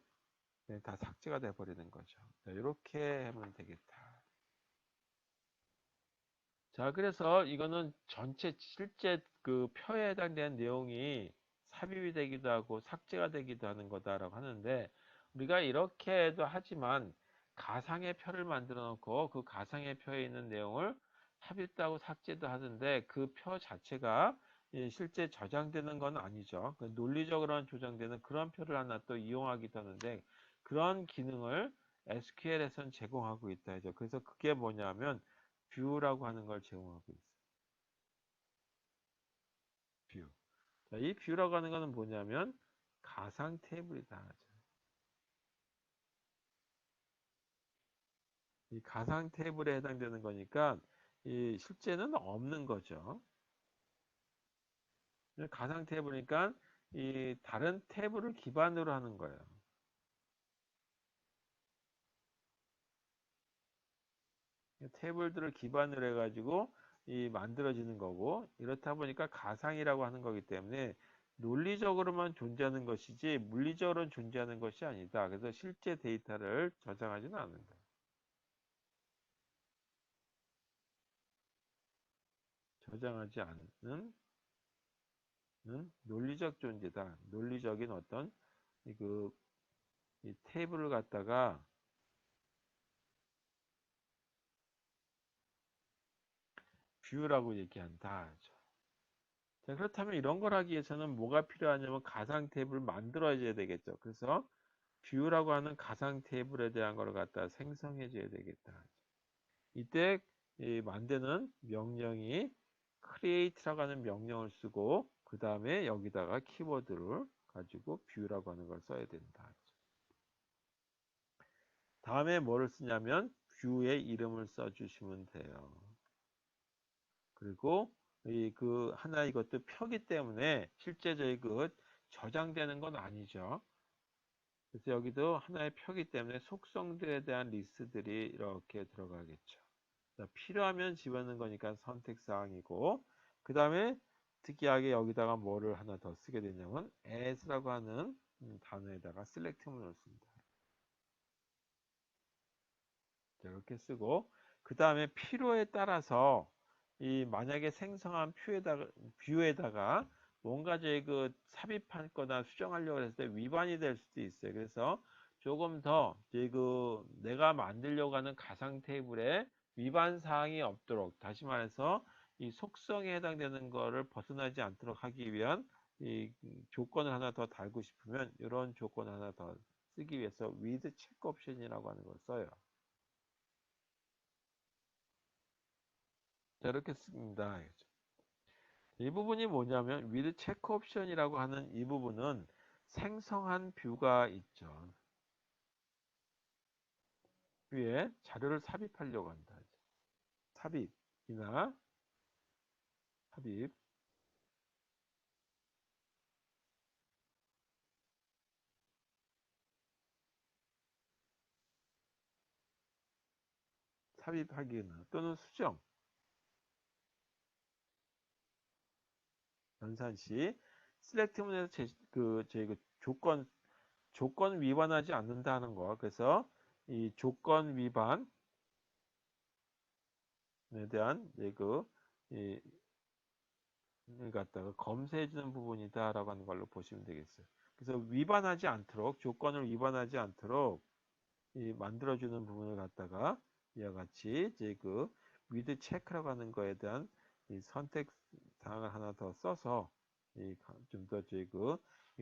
그냥 다 삭제가 돼 버리는 거죠. 자, 이렇게 하면 되겠다. 자, 그래서 이거는 전체 실제 그 표에 해당되는 내용이 삽입이 되기도 하고 삭제가 되기도 하는 거다라고 하는데, 우리가 이렇게도 하지만 가상의 표를 만들어 놓고 그 가상의 표에 있는 내용을 삽입도 하고 삭제도 하는데, 그 표 자체가 실제 저장되는 건 아니죠. 논리적으로는 조정되는 그런 표를 하나 또 이용하기도 하는데, 그런 기능을 SQL에서는 제공하고 있다 하죠. 그래서 그게 뭐냐면 뷰라고 하는 걸 제공하고 있어요. 뷰. 자, 이 뷰라고 하는 거는 뭐냐면 가상 테이블이다 하죠. 이 가상 테이블에 해당되는 거니까 이 실제는 없는 거죠. 가상 테이블이니까 이 다른 테이블을 기반으로 하는 거예요. 테이블들을 기반으로 해가지고 이 만들어지는 거고, 이렇다 보니까 가상이라고 하는 거기 때문에 논리적으로만 존재하는 것이지 물리적으로는 존재하는 것이 아니다. 그래서 실제 데이터를 저장하지는 않는다. 저장하지 않는 논리적 존재다. 논리적인 어떤 그 이 테이블을 갖다가 뷰라고 얘기한다. 자, 그렇다면 이런 걸 하기 위해서는 뭐가 필요하냐면 가상 테이블을 만들어야 되겠죠. 그래서 뷰라고 하는 가상 테이블에 대한 걸 갖다 생성해 줘야 되겠다. 이때 이 만드는 명령이 create라고 하는 명령을 쓰고, 그 다음에 여기다가 키워드를 가지고 뷰라고 하는 걸 써야 된다. 다음에 뭐를 쓰냐면 뷰의 이름을 써주시면 돼요. 그리고 이 그 하나 이것도 표기 때문에 실제 저희 그 저장되는 건 아니죠. 그래서 여기도 하나의 표기 때문에 속성들에 대한 리스트들이 이렇게 들어가겠죠. 자, 필요하면 집어넣는 거니까 선택사항이고, 그 다음에 특이하게 여기다가 뭐를 하나 더 쓰게 되냐면 as라고 하는 단어에다가 select문을 씁니다. 이렇게 쓰고, 그 다음에 필요에 따라서 이 만약에 생성한 뷰에다가 뭔가 저희 그 삽입할 거나 수정하려고 했을 때 위반이 될 수도 있어요. 그래서 조금 더 저희 그 내가 만들려고 하는 가상 테이블에 위반 사항이 없도록, 다시 말해서 이 속성에 해당되는 거를 벗어나지 않도록 하기 위한 이 조건을 하나 더 달고 싶으면 이런 조건을 하나 더 쓰기 위해서 with check 옵션이라고 하는 걸 써요. 자, 이렇게 씁니다. 이 부분이 뭐냐면 with check 옵션이라고 하는 이 부분은 생성한 뷰가 있죠. 뷰에 자료를 삽입하려고 한다. 삽입이나 삽입, 삽입하기나 또는 수정, 연산 시 select 문에서 그 조건 위반하지 않는다는 거. 그래서 이 조건 위반에 대한 이 갖다가 검사해 주는 부분이다라고 하는 걸로 보시면 되겠어요. 그래서 위반하지 않도록, 조건을 위반하지 않도록 이 만들어주는 부분을 갖다가 이와 같이 이제 그 with check라고 하는 거에 대한 이 선택 사항을 하나 더 써서 좀더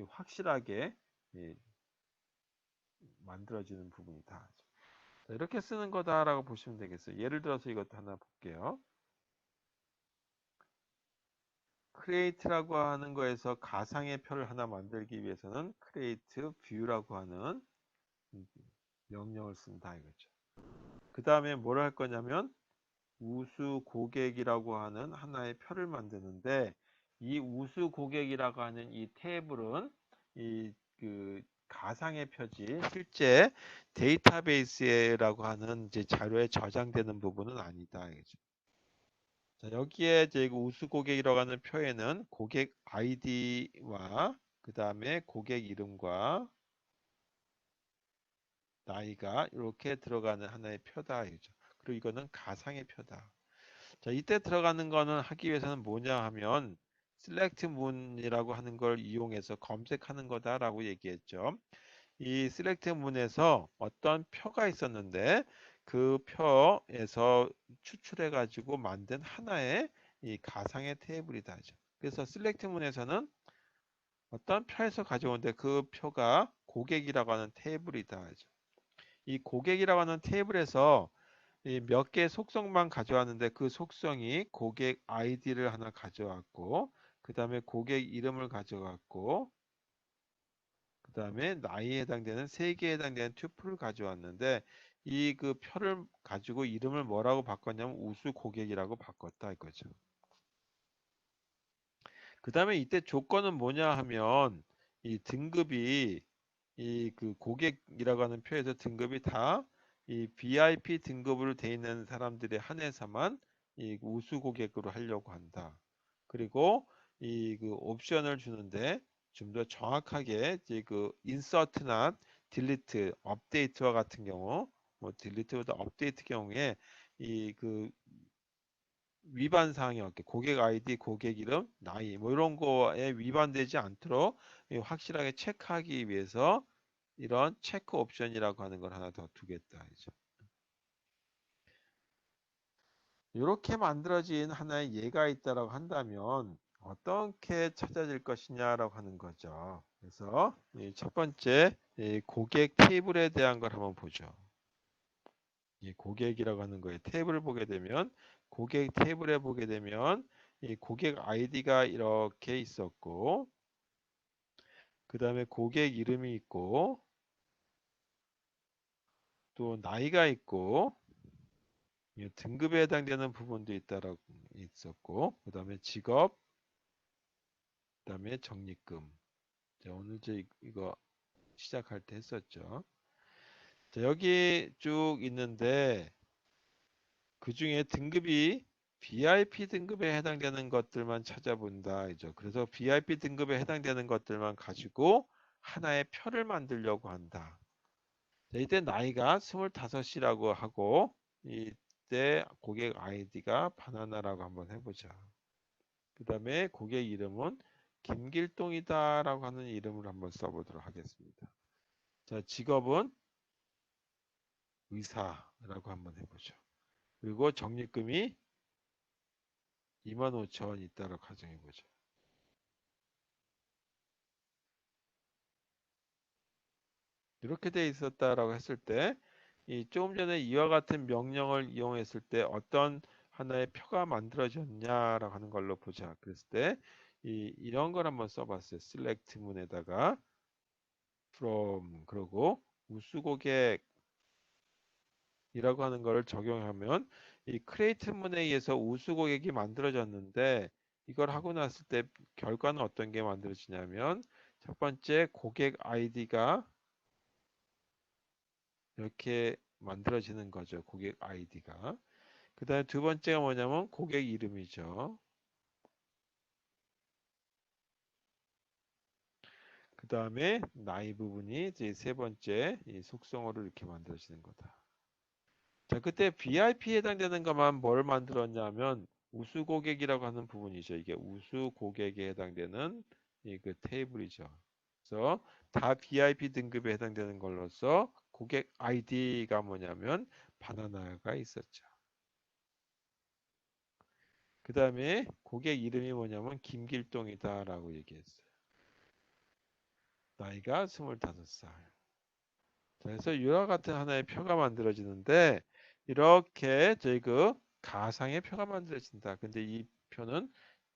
확실하게 이 만들어지는 부분이다. 자, 이렇게 쓰는 거다라고 보시면 되겠어요. 예를 들어서 이것도 하나 볼게요. create라고 하는 거에서 가상의 표를 하나 만들기 위해서는 create view라고 하는 명령을 쓴다 이거죠. 그 다음에 뭘 할 거냐면 우수 고객이라고 하는 하나의 표를 만드는데, 이 우수 고객이라고 하는 이 테이블은 이 그 가상의 표지 실제 데이터베이스라고 하는 이제 자료에 저장되는 부분은 아니다 이거죠. 자, 여기에 이제 우수 고객이라고 하는 표에는 고객 아이디와 그 다음에 고객 이름과 나이가 이렇게 들어가는 하나의 표다 이죠. 그리고 이거는 가상의 표다. 자, 이때 들어가는 거는 하기 위해서는 뭐냐 하면 select 문이라고 하는 걸 이용해서 검색하는 거다라고 얘기했죠. 이 select 문에서 어떤 표가 있었는데 그 표에서 추출해 가지고 만든 하나의 이 가상의 테이블이다. 그래서 select 문에서는 어떤 표에서 가져오는데 그 표가 고객이라고 하는 테이블이다. 이 고객이라고 하는 테이블에서 몇 개의 속성만 가져왔는데 그 속성이 고객 아이디를 하나 가져왔고 그 다음에 고객 이름을 가져왔고 그 다음에 나이에 해당되는 세 개에 해당되는 튜플을 가져왔는데 이 그 표를 가지고 이름을 뭐라고 바꿨냐면 우수 고객이라고 바꿨다 이거죠. 그 다음에 이때 조건은 뭐냐 하면 이 등급이 이 그 고객이라고 하는 표에서 등급이 다 이 VIP 등급으로 돼 있는 사람들에 한해서만 이 우수 고객으로 하려고 한다. 그리고 이 그 옵션을 주는데 좀 더 정확하게 이제 그 인서트나 딜리트, 업데이트와 같은 경우 뭐 딜리트보다 업데이트 경우에 이 그 위반 사항이 없게 고객 아이디, 고객 이름, 나이 뭐 이런 거에 위반되지 않도록 확실하게 체크하기 위해서 이런 체크 옵션이라고 하는 걸 하나 더 두겠다. 이죠. 이렇게 만들어진 하나의 예가 있다라고 한다면 어떻게 찾아질 것이냐라고 하는 거죠. 그래서 첫 번째 이 고객 테이블에 대한 걸 한번 보죠. 이 고객이라고 하는 거에 테이블을 보게 되면 고객 테이블에 보게 되면 이 고객 아이디가 이렇게 있었고 그 다음에 고객 이름이 있고 또 나이가 있고 등급에 해당되는 부분도 있다라고 있었고 그 다음에 직업 그 다음에 적립금 자, 오늘 이거 시작할 때 했었죠. 자, 여기 쭉 있는데 그 중에 등급이 VIP 등급에 해당되는 것들만 찾아본다. 이죠. 그래서 VIP 등급에 해당되는 것들만 가지고 하나의 표를 만들려고 한다. 자, 이때 나이가 25이라고 하고 이때 고객 아이디가 바나나라고 한번 해보자. 그 다음에 고객 이름은 김길동이다라고 하는 이름을 한번 써보도록 하겠습니다. 자, 직업은 의사라고 한번 해보죠. 그리고 적립금이 25,000원 있다고 가정해보죠. 이렇게 돼 있었다라고 했을 때, 이 조금 전에 이와 같은 명령을 이용했을 때 어떤 하나의 표가 만들어졌냐라고 하는 걸로 보자. 그랬을 때, 이런 걸 한번 써봤어요. select 문에다가 from 그리고 우수고객 이라고 하는 거를 적용하면 이 create 문에 의해서 우수 고객이 만들어졌는데 이걸 하고 났을 때 결과는 어떤 게 만들어지냐면 첫 번째 고객 아이디가 이렇게 만들어지는 거죠. 고객 아이디가. 그 다음에 두 번째가 뭐냐면 고객 이름이죠. 그 다음에 나이 부분이 이제 세 번째 이 속성어로 이렇게 만들어지는 거다. 자, 그때 VIP에 해당되는 것만 뭘 만들었냐면 우수 고객이라고 하는 부분이죠. 이게 우수 고객에 해당되는 이 그 테이블이죠. 그래서 다 VIP 등급에 해당되는 걸로서 고객 아이디가 뭐냐면 바나나가 있었죠. 그 다음에 고객 이름이 뭐냐면 김길동이다라고 얘기했어요. 나이가 25살. 그래서 이와 같은 하나의 표가 만들어지는데 이렇게 저희 그 가상의 표가 만들어진다. 근데 이 표는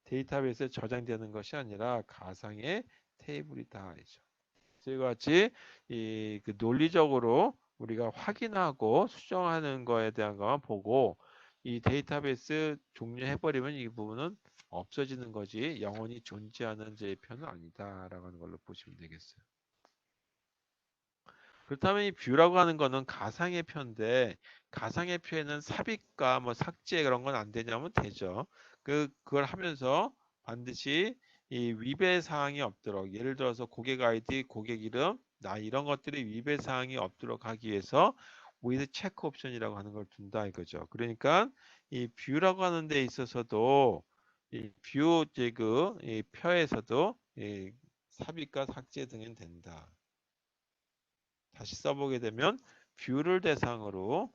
데이터베이스에 저장되는 것이 아니라 가상의 테이블이다. 이와 같이 그 논리적으로 우리가 확인하고 수정하는 거에 대한 것만 보고 이 데이터베이스 종료해버리면 이 부분은 없어지는 거지 영원히 존재하는 제 표는 아니다라고 하는 걸로 보시면 되겠어요. 그렇다면 이 뷰라고 하는 거는 가상의 표인데 가상의 표에는 삽입과 뭐 삭제 그런 건 안 되냐면 되죠. 그걸 하면서 반드시 이 위배 사항이 없도록 예를 들어서 고객 아이디, 고객 이름, 나 이런 것들이 위배 사항이 없도록 하기 위해서 with 체크 옵션이라고 하는 걸 둔다 이거죠. 그러니까 이 뷰라고 하는 데 있어서도 이뷰 제그 이 표에서도 이 삽입과 삭제 등은 된다. 다시 써보게 되면 뷰를 대상으로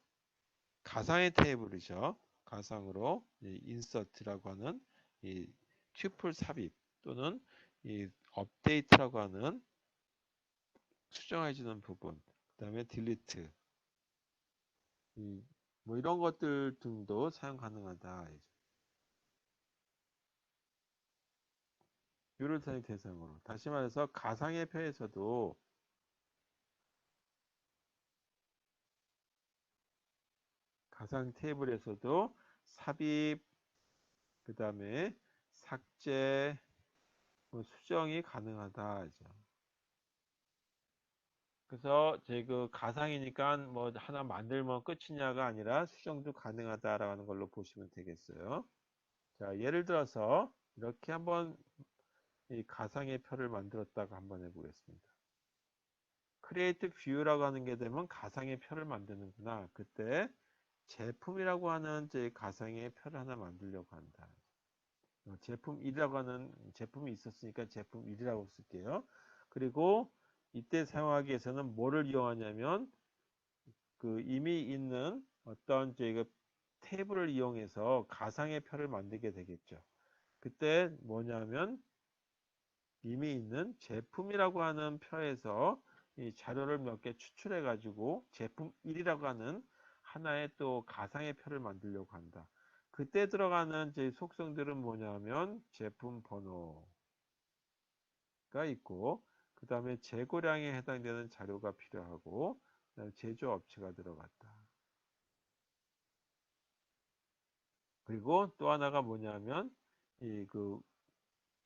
가상의 테이블이죠. 가상으로 인서트라고 하는 이 튜플 삽입 또는 이 업데이트라고 하는 수정해주는 부분, 그다음에 딜리트, 뭐 이런 것들 등도 사용 가능하다. 뷰를 대상으로. 다시 말해서 가상의 표에서도 가상 테이블에서도 삽입, 그다음에 삭제, 뭐 수정이 가능하다. 이죠. 그래서 제 그 가상이니까 뭐 하나 만들면 끝이냐가 아니라 수정도 가능하다라는 걸로 보시면 되겠어요. 자, 예를 들어서 이렇게 한번 이 가상의 표를 만들었다가 한번 해보겠습니다. 크리에이트 뷰라고 하는 게 되면 가상의 표를 만드는구나. 그때 제품이라고 하는 제 가상의 표를 하나 만들려고 한다. 제품 1이라고 하는 제품이 있었으니까 제품 1이라고 쓸게요. 그리고 이때 사용하기 위해서는 뭐를 이용하냐면 그 이미 있는 어떤 저희가 테이블을 이용해서 가상의 표를 만들게 되겠죠. 그때 뭐냐면 이미 있는 제품이라고 하는 표에서 이 자료를 몇 개 추출해 가지고 제품 1이라고 하는 하나의 또 가상의 표를 만들려고 한다. 그때 들어가는 제 속성들은 뭐냐면 제품 번호가 있고 그 다음에 재고량에 해당되는 자료가 필요하고 그다음에 제조업체가 들어갔다. 그리고 또 하나가 뭐냐면 이 그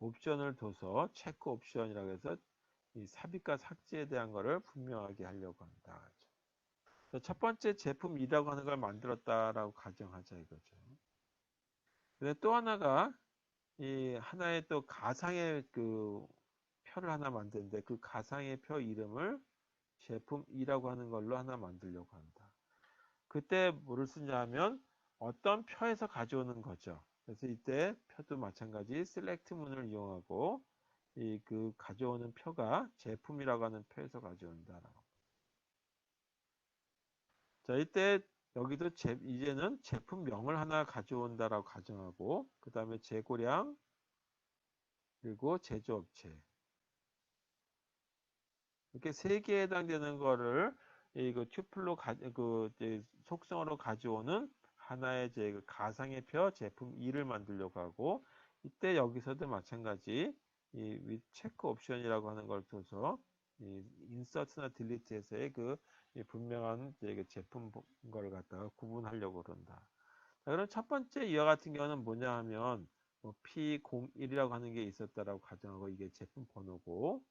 옵션을 둬서 체크 옵션이라고 해서 이 삽입과 삭제에 대한 거를 분명하게 하려고 한다. 첫 번째 제품이라고 하는 걸 만들었다라고 가정하자 이거죠. 근데 또 하나가 이 하나의 또 가상의 그 표를 하나 만드는데 그 가상의 표 이름을 제품 2라고 하는 걸로 하나 만들려고 한다. 그때 뭐를 쓰냐 하면 어떤 표에서 가져오는 거죠. 그래서 이때 표도 마찬가지 셀렉트 문을 이용하고 이 그 가져오는 표가 제품이라고 하는 표에서 가져온다라고. 자, 이때 여기도 이제는 제품명을 하나 가져온다라고 가정하고 그 다음에 재고량 그리고 제조업체 이렇게 세 개에 해당되는 거를 이거 튜플로 속성으로 가져오는 하나의 그 가상의 표 제품 2를 만들려고 하고 이때 여기서도 마찬가지 이 체크 옵션이라고 하는 걸 둬서 이 인서트나 딜리트에서의 이 분명한 그 제품 걸 갖다가 구분하려고 그런다. 자, 그럼 첫 번째 이와 같은 경우는 뭐냐 하면 뭐 P01이라고 하는 게 있었다라고 가정하고 이게 제품 번호고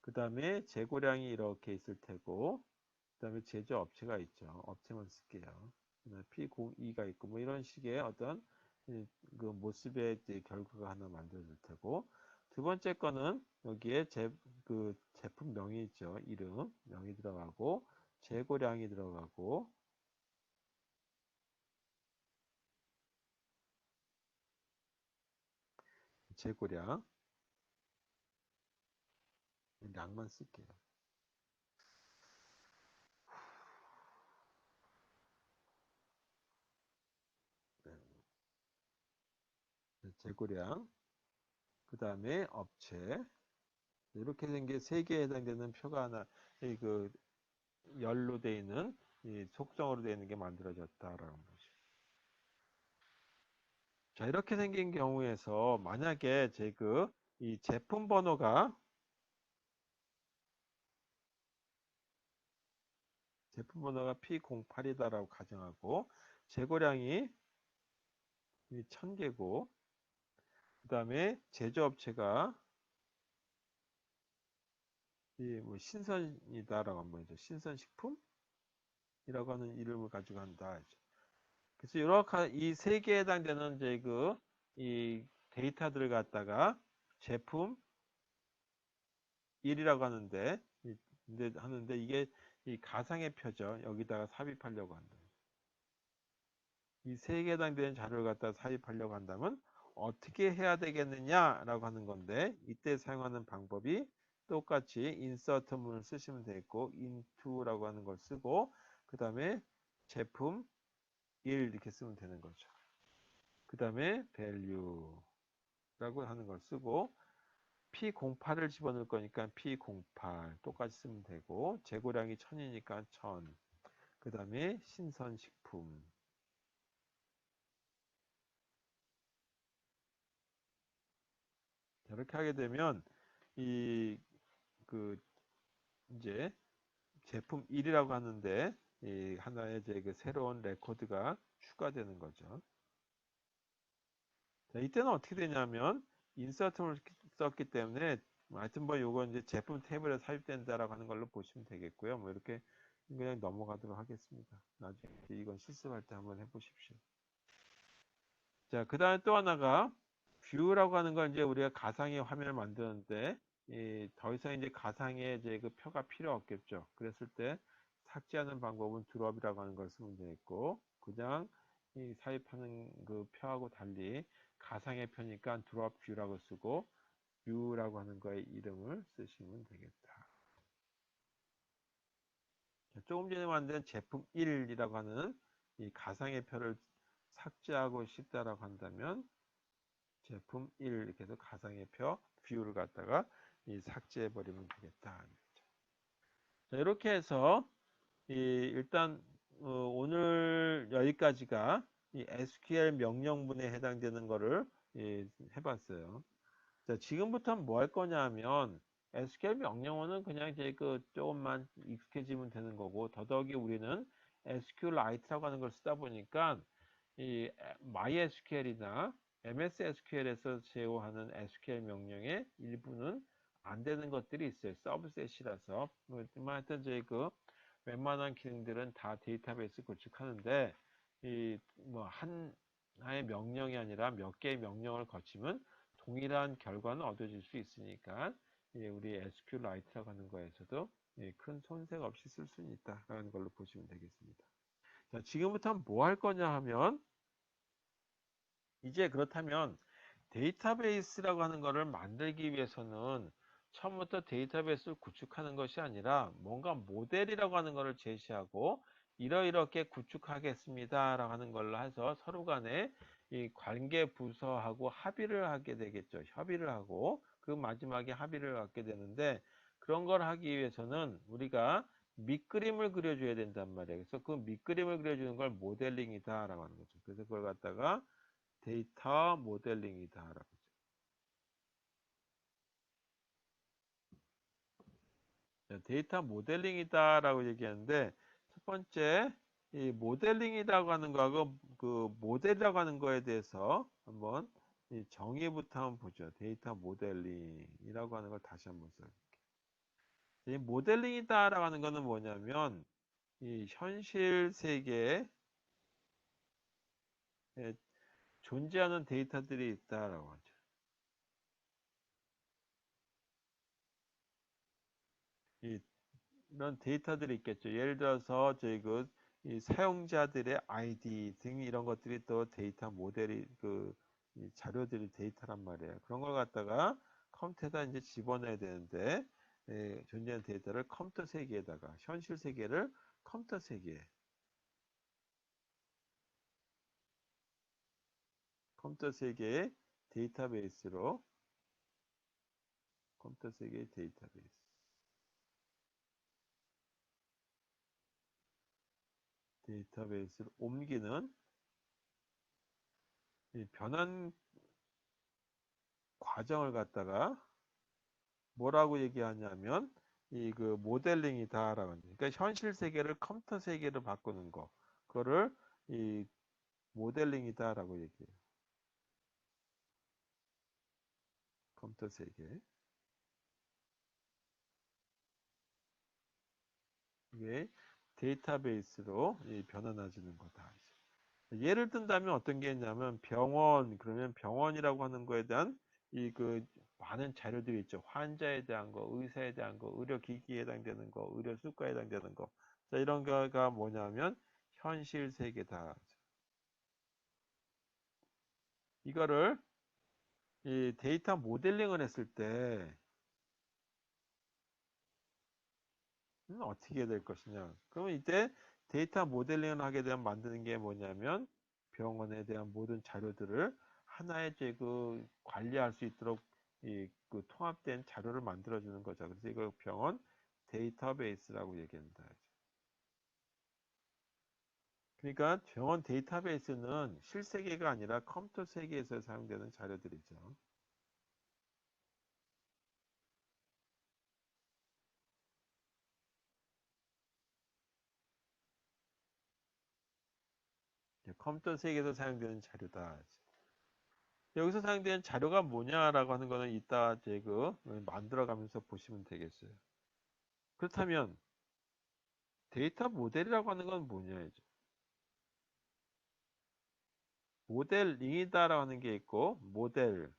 그 다음에 재고량이 이렇게 있을 테고 그 다음에 제조업체가 있죠. 업체만 쓸게요. P02가 있고 뭐 이런 식의 어떤 그 모습의 결과가 하나 만들어질 테고 두 번째 거는 여기에 그 제품명이 있죠. 이름, 명이 들어가고 재고량이 들어가고 재고량 량만 쓸게요. 네, 재고량 그 다음에 업체 이렇게 된 게 세 개에 해당되는 표가 하나 그 열로 되어 있는 이 속성으로 되어 있는 게 만들어졌다라는 거죠. 자, 이렇게 생긴 경우에서 만약에 이 제품 번호가 P08이다라고 가정하고 재고량이 1000개고 그 다음에 제조업체가 뭐 신선이다라고 한번 해줘. 신선식품이라고 하는 이름을 가지고 한다. 그래서 이렇게 이 세 개에 해당되는 이 데이터들을 갖다가 제품 1이라고 하는데, 하는데 이게 이 가상의 표죠. 여기다가 삽입하려고 한다. 이 세 개에 해당되는 자료를 갖다 삽입하려고 한다면 어떻게 해야 되겠느냐라고 하는 건데, 이때 사용하는 방법이 똑같이 insert 문을 쓰시면 되겠고, into라고 하는 걸 쓰고, 그 다음에 제품 1 이렇게 쓰면 되는 거죠. 그 다음에 value라고 하는 걸 쓰고, P08을 집어넣을 거니까 P08 똑같이 쓰면 되고, 재고량이 1000이니까 1000. 그 다음에 신선식품. 이렇게 하게 되면 이 그 이제 제품 1이라고 하는데 이 하나의 이제 그 새로운 레코드가 추가되는 거죠. 자, 이때는 어떻게 되냐면 인서트를 썼기 때문에 하여튼 뭐 요건 이제 제품 테이블에 삽입된다라고 하는 걸로 보시면 되겠고요. 뭐 이렇게 그냥 넘어가도록 하겠습니다. 나중에 이건 실습할 때 한번 해보십시오. 자, 그 다음에 또 하나가 뷰라고 하는 건 이제 우리가 가상의 화면을 만드는데 더 이상 이제 가상의 이제 그 표가 필요 없겠죠. 그랬을 때 삭제하는 방법은 드롭이라고 하는 걸 쓰면 되겠고 그냥 이 삽입하는 그 표하고 달리 가상의 표니까 드롭 뷰라고 쓰고 뷰라고 하는 거의 이름을 쓰시면 되겠다. 조금 전에 만든 제품 1이라고 하는 이 가상의 표를 삭제하고 싶다라고 한다면 제품 1 이렇게 해서 가상의 표 뷰를 갖다가 이 삭제해 버리면 되겠다. 자, 이렇게 해서 일단 오늘 여기까지가 이 SQL 명령문에 해당되는 거를 해봤어요. 자, 지금부터는 뭐 할 거냐 하면 SQL 명령어는 그냥 이제 그 조금만 익숙해지면 되는 거고 더더욱이 우리는 SQLite라고 하는 걸 쓰다 보니까 이 MySQL이나 MSSQL에서 제어하는 SQL 명령의 일부는 안 되는 것들이 있어요. 서브셋이라서 뭐 하여튼 저희 그 웬만한 기능들은 다 데이터베이스 구축하는데 이 뭐 하나의 명령이 아니라 몇 개의 명령을 거치면 동일한 결과는 얻어질 수 있으니까 우리 SQLite라고 하는 거에서도 큰 손색 없이 쓸 수는 있다라는 걸로 보시면 되겠습니다. 자, 지금부터 뭐 할 거냐 하면 이제 그렇다면 데이터베이스라고 하는 거를 만들기 위해서는 처음부터 데이터베이스를 구축하는 것이 아니라 뭔가 모델이라고 하는 거를 제시하고 이러이렇게 구축하겠습니다 라고 하는 걸로 해서 서로 간에 이 관계 부서하고 합의를 하게 되겠죠. 협의를 하고 그 마지막에 합의를 갖게 되는데 그런 걸 하기 위해서는 우리가 밑그림을 그려줘야 된단 말이에요. 그래서 그 밑그림을 그려주는 걸 모델링이다 라고 하는 거죠. 그래서 그걸 갖다가 데이터 모델링이다라고 하죠. 데이터 모델링이다라고 얘기하는데 첫 번째 이 모델링이라고 하는 거하고 그 모델이라고 하는 거에 대해서 한번 이 정의부터 한번 보죠. 데이터 모델링이라고 하는 걸 다시 한번 써요. 이 모델링이다라고 하는 거는 뭐냐면 이 현실 세계에 존재하는 데이터들이 있다라고 하죠. 이 이런 데이터들이 있겠죠. 예를 들어서 저희 이 사용자들의 아이디 등 이런 것들이 또 데이터 모델이 이 자료들이 데이터란 말이에요. 그런 걸 갖다가 컴퓨터에다 이제 집어넣어야 되는데 존재하는 데이터를 컴퓨터 세계에다가 현실 세계를 컴퓨터 세계 컴퓨터 세계의 데이터베이스로 컴퓨터 세계의 데이터베이스로 옮기는 이 변환 과정을 갖다가 뭐라고 얘기하냐면 이 그 모델링이다라고 합니다. 그러니까 현실 세계를 컴퓨터 세계로 바꾸는 거. 그거를 이 모델링이다라고 얘기해요. 컴퓨터 세계. 이게 데이터베이스로 이 변환해지는 거다. 예를 든다면 어떤 게 있냐면 병원 그러면 병원이라고 하는 거에 대한 이 많은 자료들이 있죠. 환자에 대한 거, 의사에 대한 거, 의료기기에 해당되는 거, 의료수가에 해당되는 거. 자, 이런 거가 뭐냐면 현실 세계다. 이거를 이 데이터 모델링을 했을 때 어떻게 될 것이냐. 그러면 이때 데이터 모델링을 하게 되면 만드는 게 뭐냐면 병원에 대한 모든 자료들을 하나의 그 관리할 수 있도록 그 통합된 자료를 만들어주는 거죠. 그래서 이걸 병원 데이터베이스라고 얘기합니다. 그러니까 병원 데이터베이스는 실세계가 아니라 컴퓨터 세계에서 사용되는 자료들이죠. 컴퓨터 세계에서 사용되는 자료다. 여기서 사용되는 자료가 뭐냐라고 하는 거는 이따 이제 그 만들어가면서 보시면 되겠어요. 그렇다면 데이터 모델이라고 하는 건 뭐냐 이제 모델링이다라고 하는 게 있고 모델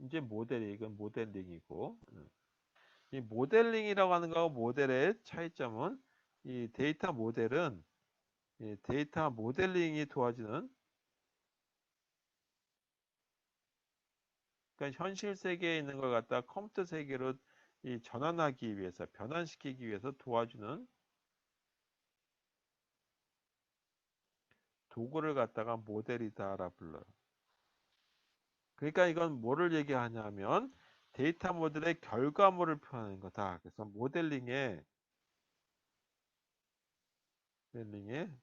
이제 모델이 이건 모델링이고 이 모델링이라고 하는 거하고 모델의 차이점은 이 데이터 모델은 이 데이터 모델링이 도와주는 그러니까 현실 세계에 있는 걸 갖다 컴퓨터 세계로 이 전환하기 위해서 변환시키기 위해서 도와주는 도구를 갖다가 모델이다라 불러요. 그러니까 이건 뭐를 얘기하냐면 데이터 모델의 결과물을 표현하는 거다. 그래서 모델링의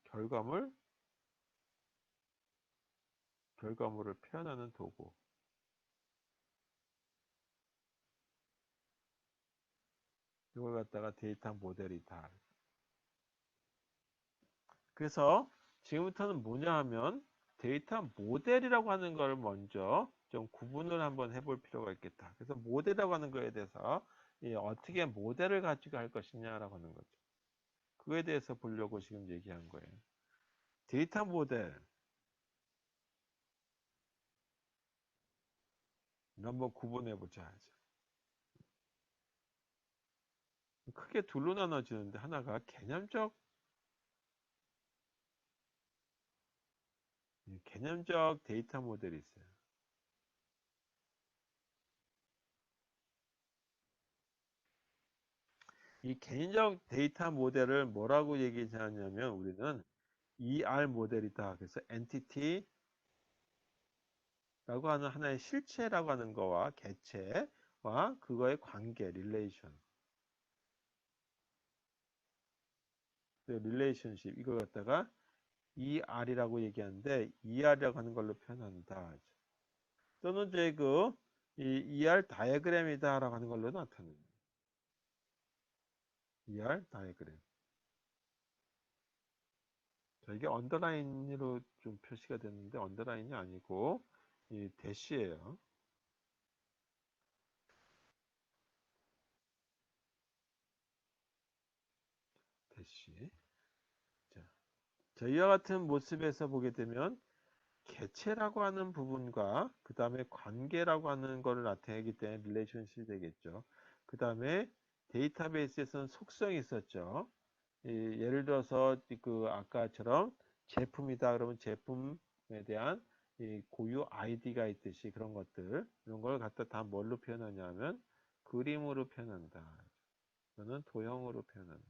결과물을 표현하는 도구. 이걸 갖다가 데이터 모델이다. 그래서 지금부터는 뭐냐 하면 데이터 모델이라고 하는 걸 먼저 좀 구분을 한번 해볼 필요가 있겠다. 그래서 모델이라고 하는 거에 대해서 어떻게 모델을 가지고 할 것이냐라고 하는 거죠. 그거에 대해서 보려고 지금 얘기한 거예요. 데이터 모델 한번 구분해 보자. 크게 둘로 나눠지는데 하나가 개념적 데이터 모델이 있어요. 이 개념적 데이터 모델을 뭐라고 얘기하냐면 우리는 ER 모델이다. 그래서 엔티티라고 하는 하나의 실체라고 하는 거와 개체와 그거의 관계, 릴레이션십 이걸 갖다가 ER이라고 얘기하는데 ER이라고 하는 걸로 표현한다. 또는 이제 이 ER 다이어그램이다라고 하는 걸로 나타냅니다. ER 다이어그램. 자, 이게 언더라인으로 좀 표시가 됐는데 언더라인이 아니고 이 대시예요. 대시. 자, 저희와 같은 모습에서 보게 되면 개체라고 하는 부분과 그 다음에 관계라고 하는 거를 나타내기 때문에 릴레이션십이 되겠죠. 그 다음에 데이터베이스에서는 속성이 있었죠. 예를 들어서 그 아까처럼 제품이다 그러면 제품에 대한 이 고유 아이디가 있듯이 그런 것들 이런 걸 갖다 다 뭘로 표현하냐면 그림으로 표현한다. 또는 도형으로 표현한다.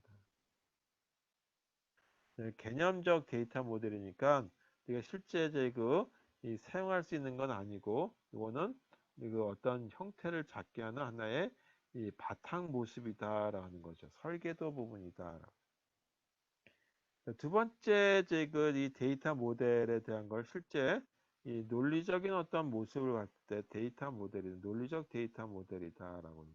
네, 개념적 데이터 모델이니까 우리가 실제 이 사용할 수 있는 건 아니고 이거는 이거 어떤 형태를 잡게 하는 하나의 이 바탕 모습이다라는 거죠. 설계도 부분이다. 두 번째 이 데이터 모델에 대한 걸 실제 이 논리적인 어떤 모습을 봤을 때 데이터 모델이 논리적 데이터 모델이다라고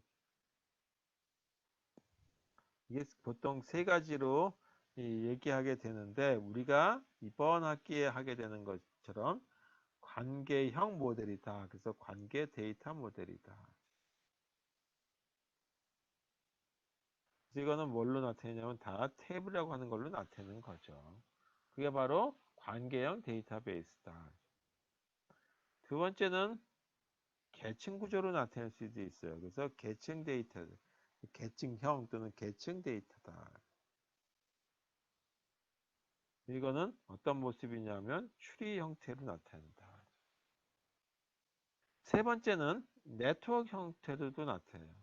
이게 보통 세 가지로 얘기하게 되는데 우리가 이번 학기에 하게 되는 것처럼 관계형 모델이다. 그래서 관계 데이터 모델이다. 그래서 이거는 뭘로 나타내냐면 다 탭이라고 하는 걸로 나타내는 거죠. 그게 바로 관계형 데이터베이스다. 두 번째는 계층 구조로 나타낼 수도 있어요. 그래서 계층 데이터, 계층형 또는 계층 데이터다. 이거는 어떤 모습이냐면 추리 형태로 나타낸다. 세 번째는 네트워크 형태로도 나타내요.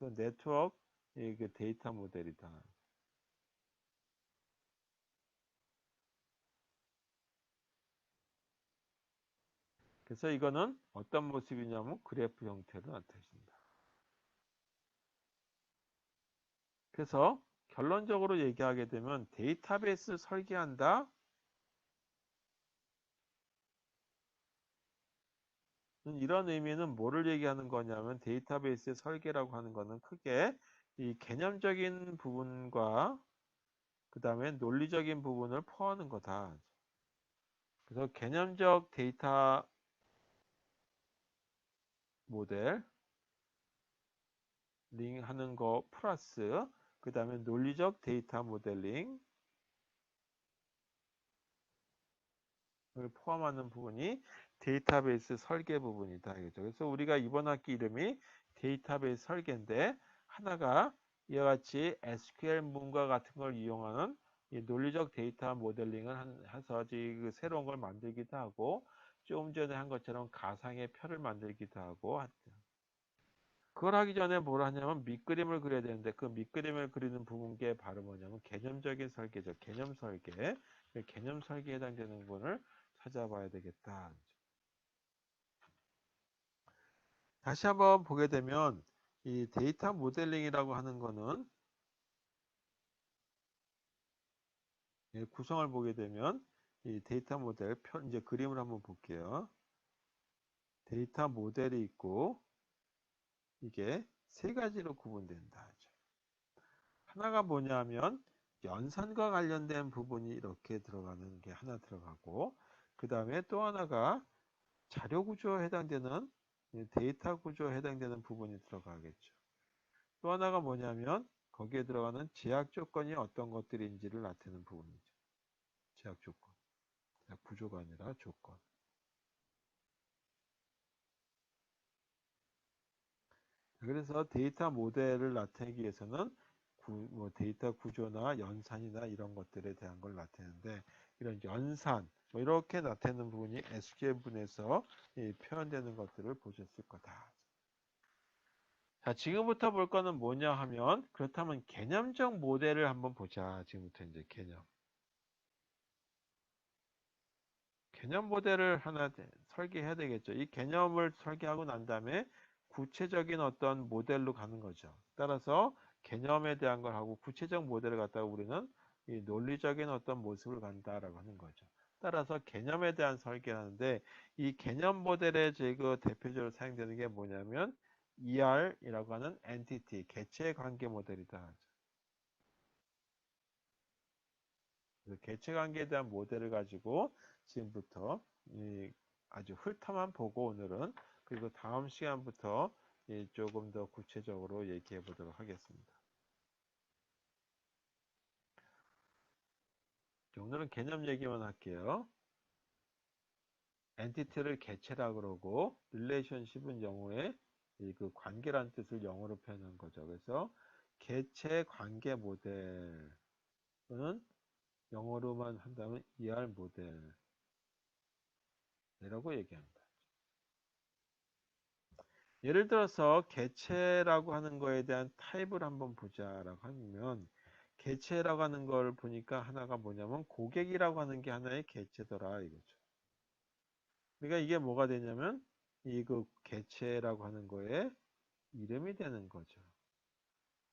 그 네트워크 그 데이터 모델이다. 그래서 이거는 어떤 모습이냐면 그래프 형태로 나타낸다. 그래서 결론적으로 얘기하게 되면 데이터베이스 설계한다. 이런 의미는 뭐를 얘기하는 거냐면 데이터베이스의 설계라고 하는 거는 크게 이 개념적인 부분과 그 다음에 논리적인 부분을 포함하는 거다. 그래서 개념적 데이터 모델링 하는 거 플러스 그 다음에 논리적 데이터 모델링을 포함하는 부분이 데이터베이스 설계 부분이다. 이거죠. 그래서 우리가 이번 학기 이름이 데이터베이스 설계인데 하나가 이와 같이 SQL 문과 같은 걸 이용하는 이 논리적 데이터 모델링을 해서 그 새로운 걸 만들기도 하고 조금 전에 한 것처럼 가상의 표를 만들기도 하고 그걸 하기 전에 뭘 하냐면 밑그림을 그려야 되는데 그 밑그림을 그리는 부분께 바로 뭐냐면 개념적인 설계죠. 개념 설계. 개념 설계에 해당되는 부분을 찾아봐야 되겠다. 다시 한번 보게 되면 이 데이터 모델링이라고 하는 거는 구성을 보게 되면 이 데이터 모델 이제 그림을 한번 볼게요. 데이터 모델이 있고 이게 세 가지로 구분된다. 하나가 뭐냐면 연산과 관련된 부분이 이렇게 들어가는 게 하나 들어가고 그 다음에 또 하나가 자료 구조에 해당되는 데이터 구조에 해당되는 부분이 들어가겠죠. 또 하나가 뭐냐면 거기에 들어가는 제약 조건이 어떤 것들인지를 나타내는 부분이죠. 제약 조건. 구조가 아니라 조건. 그래서 데이터 모델을 나타내기 위해서는 뭐 데이터 구조나 연산이나 이런 것들에 대한 걸 나타내는데 이런 연산 뭐 이렇게 나타내는 부분이 SQL 분에서 표현되는 것들을 보셨을 거다. 자, 지금부터 볼 거는 뭐냐 하면 그렇다면 개념적 모델을 한번 보자. 지금부터 이제 개념 모델을 하나 설계해야 되겠죠. 이 개념을 설계하고 난 다음에 구체적인 어떤 모델로 가는 거죠. 따라서 개념에 대한 걸 하고 구체적 모델을 갖다가 우리는 이 논리적인 어떤 모습을 간다라고 하는 거죠. 따라서 개념에 대한 설계를 하는데 이 개념 모델의 그 대표적으로 사용되는 게 뭐냐면 ER이라고 하는 엔티티, 개체 관계 모델이다. 그래서 개체 관계에 대한 모델을 가지고 지금부터 아주 훑어만 보고 오늘은 그리고 다음 시간부터 조금 더 구체적으로 얘기해 보도록 하겠습니다. 오늘은 개념 얘기만 할게요. 엔티티를 개체라 그러고 릴레이션십은 영어에 그 관계란 뜻을 영어로 표현한 거죠. 그래서 개체 관계 모델은 영어로만 한다면 ER 모델이라고 얘기합니다. 예를 들어서 개체라고 하는 거에 대한 타입을 한번 보자라고 하면 개체라고 하는 걸 보니까 하나가 뭐냐면 고객이라고 하는 게 하나의 개체더라 이거죠. 그러니까 이게 뭐가 되냐면 이 그 개체라고 하는 거에 이름이 되는 거죠.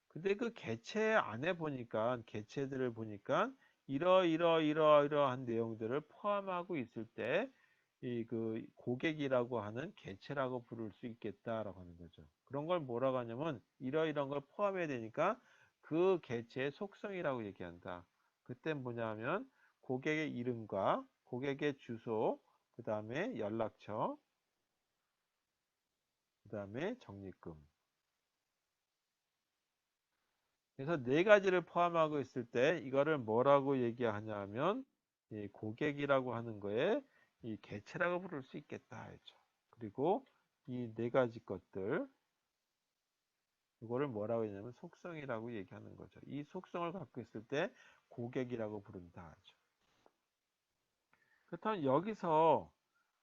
근데 그 개체 안에 보니까 개체들을 보니까 이러이러한 내용들을 포함하고 있을 때 이 그 고객이라고 하는 개체라고 부를 수 있겠다라고 하는 거죠. 그런 걸 뭐라고 하냐면 이러이러한 걸 포함해야 되니까 그 개체의 속성이라고 얘기한다. 그때 뭐냐 하면 고객의 이름과 고객의 주소, 그 다음에 연락처, 그 다음에 적립금. 그래서 네 가지를 포함하고 있을 때 이거를 뭐라고 얘기하냐 하면 이 고객이라고 하는 거에 이 개체라고 부를 수 있겠다 했죠. 그리고 이 네 가지 것들 이거를 뭐라고 했냐면 속성이라고 얘기하는 거죠. 이 속성을 갖고 있을 때 고객이라고 부른다 하죠. 그렇다면 여기서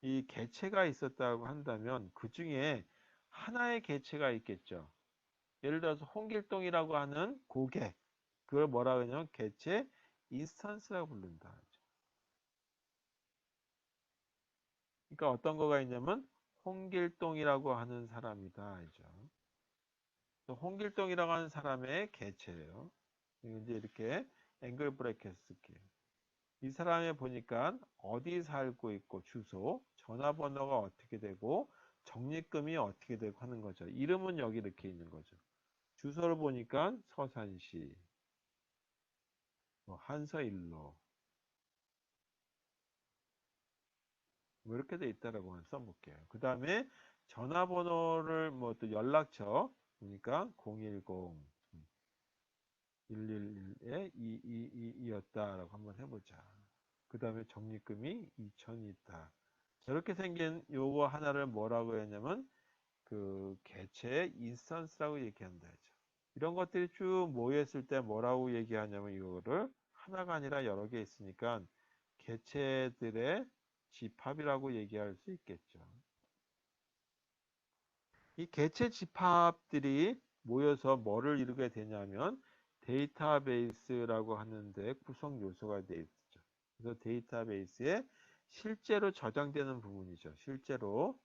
이 개체가 있었다고 한다면 그 중에 하나의 개체가 있겠죠. 예를 들어서 홍길동이라고 하는 고객, 그걸 뭐라고 하냐면 개체 인스턴스라고 부른다 하죠. 그러니까 어떤 거가 있냐면 홍길동이라고 하는 사람이다 하죠. 홍길동이라고 하는 사람의 개체예요. 이제 이렇게 앵글 브래켓 쓸게요. 이 사람이 보니까 어디 살고 있고 주소, 전화번호가 어떻게 되고 적립금이 어떻게 되고 하는 거죠. 이름은 여기 이렇게 있는 거죠. 주소를 보니까 서산시, 뭐 한서일로 뭐 이렇게 돼 있다라고 한번 써볼게요. 그 다음에 전화번호를 뭐 또 연락처 보니까 010 111에 222였다라고 한번 해보자. 그 다음에 적립금이 2천이 있다. 이렇게 생긴 요거 하나를 뭐라고 했냐면 그 개체의 인스턴스라고 얘기한다 했죠. 이런 것들이 쭉 모여있을 때 뭐라고 얘기하냐면 이거를 하나가 아니라 여러 개 있으니까 개체들의 집합이라고 얘기할 수 있겠죠. 이 개체 집합들이 모여서 뭐를 이루게 되냐면 데이터베이스라고 하는데 구성 요소가 되어 있죠. 그래서 데이터베이스에 실제로 저장되는 부분이죠. 실제로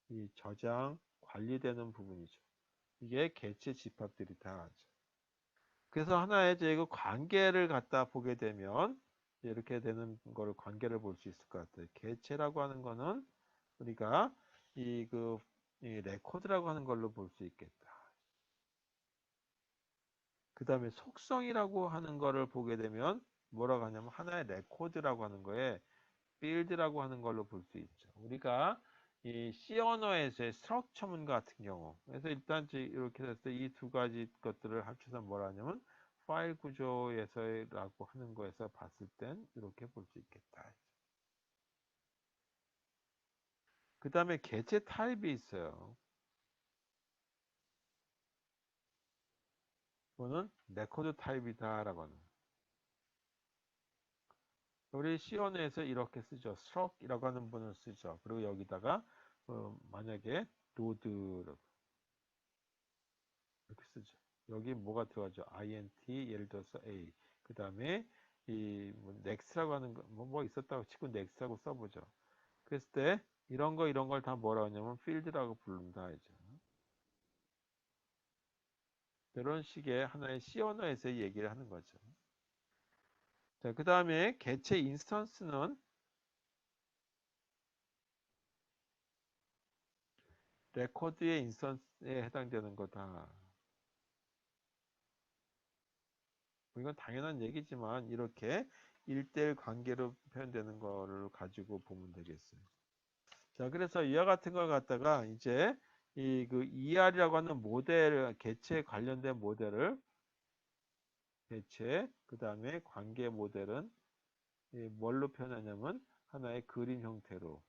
이 저장 관리되는 부분이죠. 이게 개체 집합들이 다 하죠. 그래서 하나의 이제 그 관계를 갖다 보게 되면 이렇게 되는 거를 관계를 볼 수 있을 것 같아요. 개체라고 하는 거는 우리가 이 레코드라고 하는 걸로 볼 수 있겠다. 그 다음에 속성이라고 하는 거를 보게 되면 뭐라고 하냐면 하나의 레코드라고 하는 거에 필드라고 하는 걸로 볼 수 있죠. 우리가 이 C 언어에서의 스트럭처문 같은 경우 그래서 일단 이렇게 됐을 때 이 두 가지 것들을 합쳐서 뭐라 하냐면 파일 구조에서라고 하는 거에서 봤을 땐 이렇게 볼 수 있겠다. 그 다음에 개체 타입이 있어요. 이거는 레코드 타입이다라고 하는 거예요. 우리 C 언어에서 이렇게 쓰죠. 스트럭이라고 하는 분을 쓰죠. 그리고 여기다가 만약에 로드라고 이렇게 쓰죠. 여기 뭐가 들어가죠? int 예를 들어서 a 그 다음에 이뭐 next라고 하는 거 있었다고 치고 next라고 써보죠. 그랬을 때 이런 걸 다 뭐라 하냐면 field라고 부른다 이제. 이런 식의 하나의 C 언어에서 얘기를 하는 거죠. 자, 그 다음에 개체 인스턴스는 레코드의 인스턴스에 해당되는 거다. 이건 당연한 얘기지만 이렇게 1대1 관계로 표현되는 거를 가지고 보면 되겠어요. 자, 그래서 이와 같은 걸 갖다가 이제 이 그 ER이라고 하는 모델, 개체 관련된 모델을 개체, 그 다음에 관계 모델은 뭘로 표현하냐면 하나의 그림 형태로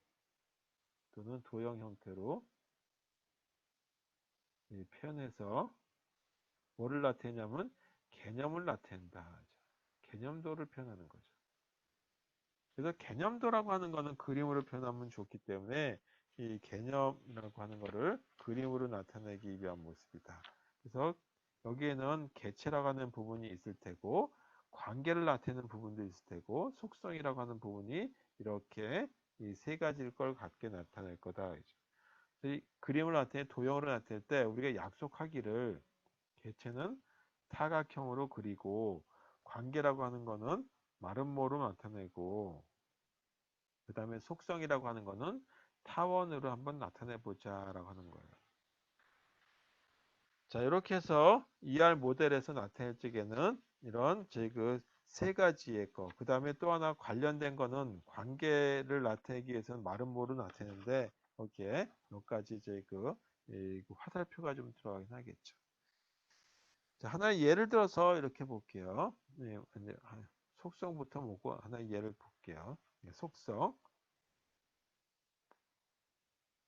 또는 도형 형태로 표현해서 뭐를 나타내냐면 개념을 나타낸다. 개념도를 표현하는 거죠. 그래서 개념도라고 하는 거는 그림으로 표현하면 좋기 때문에 이 개념이라고 하는 거를 그림으로 나타내기 위한 모습이다. 그래서 여기에는 개체라고 하는 부분이 있을 테고 관계를 나타내는 부분도 있을 테고 속성이라고 하는 부분이 이렇게 이 세 가지일 걸 갖게 나타낼 거다. 이 그림을 나타내 도형으로 나타낼 때 우리가 약속하기를 개체는 사각형으로 그리고 관계라고 하는 거는 마름모로 나타내고 그 다음에 속성이라고 하는 거는 타원으로 한번 나타내 보자라고 하는 거예요. 자, 이렇게 해서 ER 모델에서 나타낼 적에는 이런 그 세 가지의 거, 그 다음에 또 하나 관련된 거는 관계를 나타내기 위해서는 마름모로 나타내는데 거기에 몇 가지 이 화살표가 좀 들어가긴 하겠죠. 자, 하나의 예를 들어서 이렇게 볼게요. 네, 속성부터 보고 하나 예를 볼게요. 속성.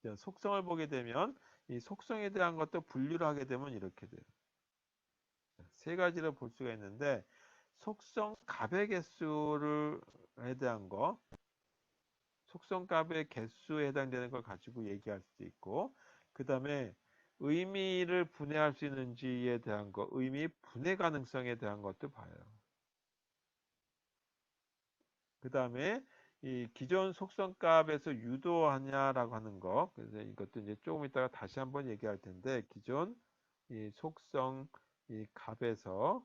자, 속성을 보게 되면 이 속성에 대한 것도 분류를 하게 되면 이렇게 돼요. 세 가지로 볼 수가 있는데 속성 값의 개수에 대한 거, 속성 값의 개수에 해당되는 걸 가지고 얘기할 수도 있고, 그 다음에 의미를 분해할 수 있는지에 대한 거, 의미 분해 가능성에 대한 것도 봐요. 그 다음에 이 기존 속성 값에서 유도하냐라고 하는 거, 그래서 이것도 이제 조금 이따가 다시 한번 얘기할 텐데, 기존 이 속성 이 값에서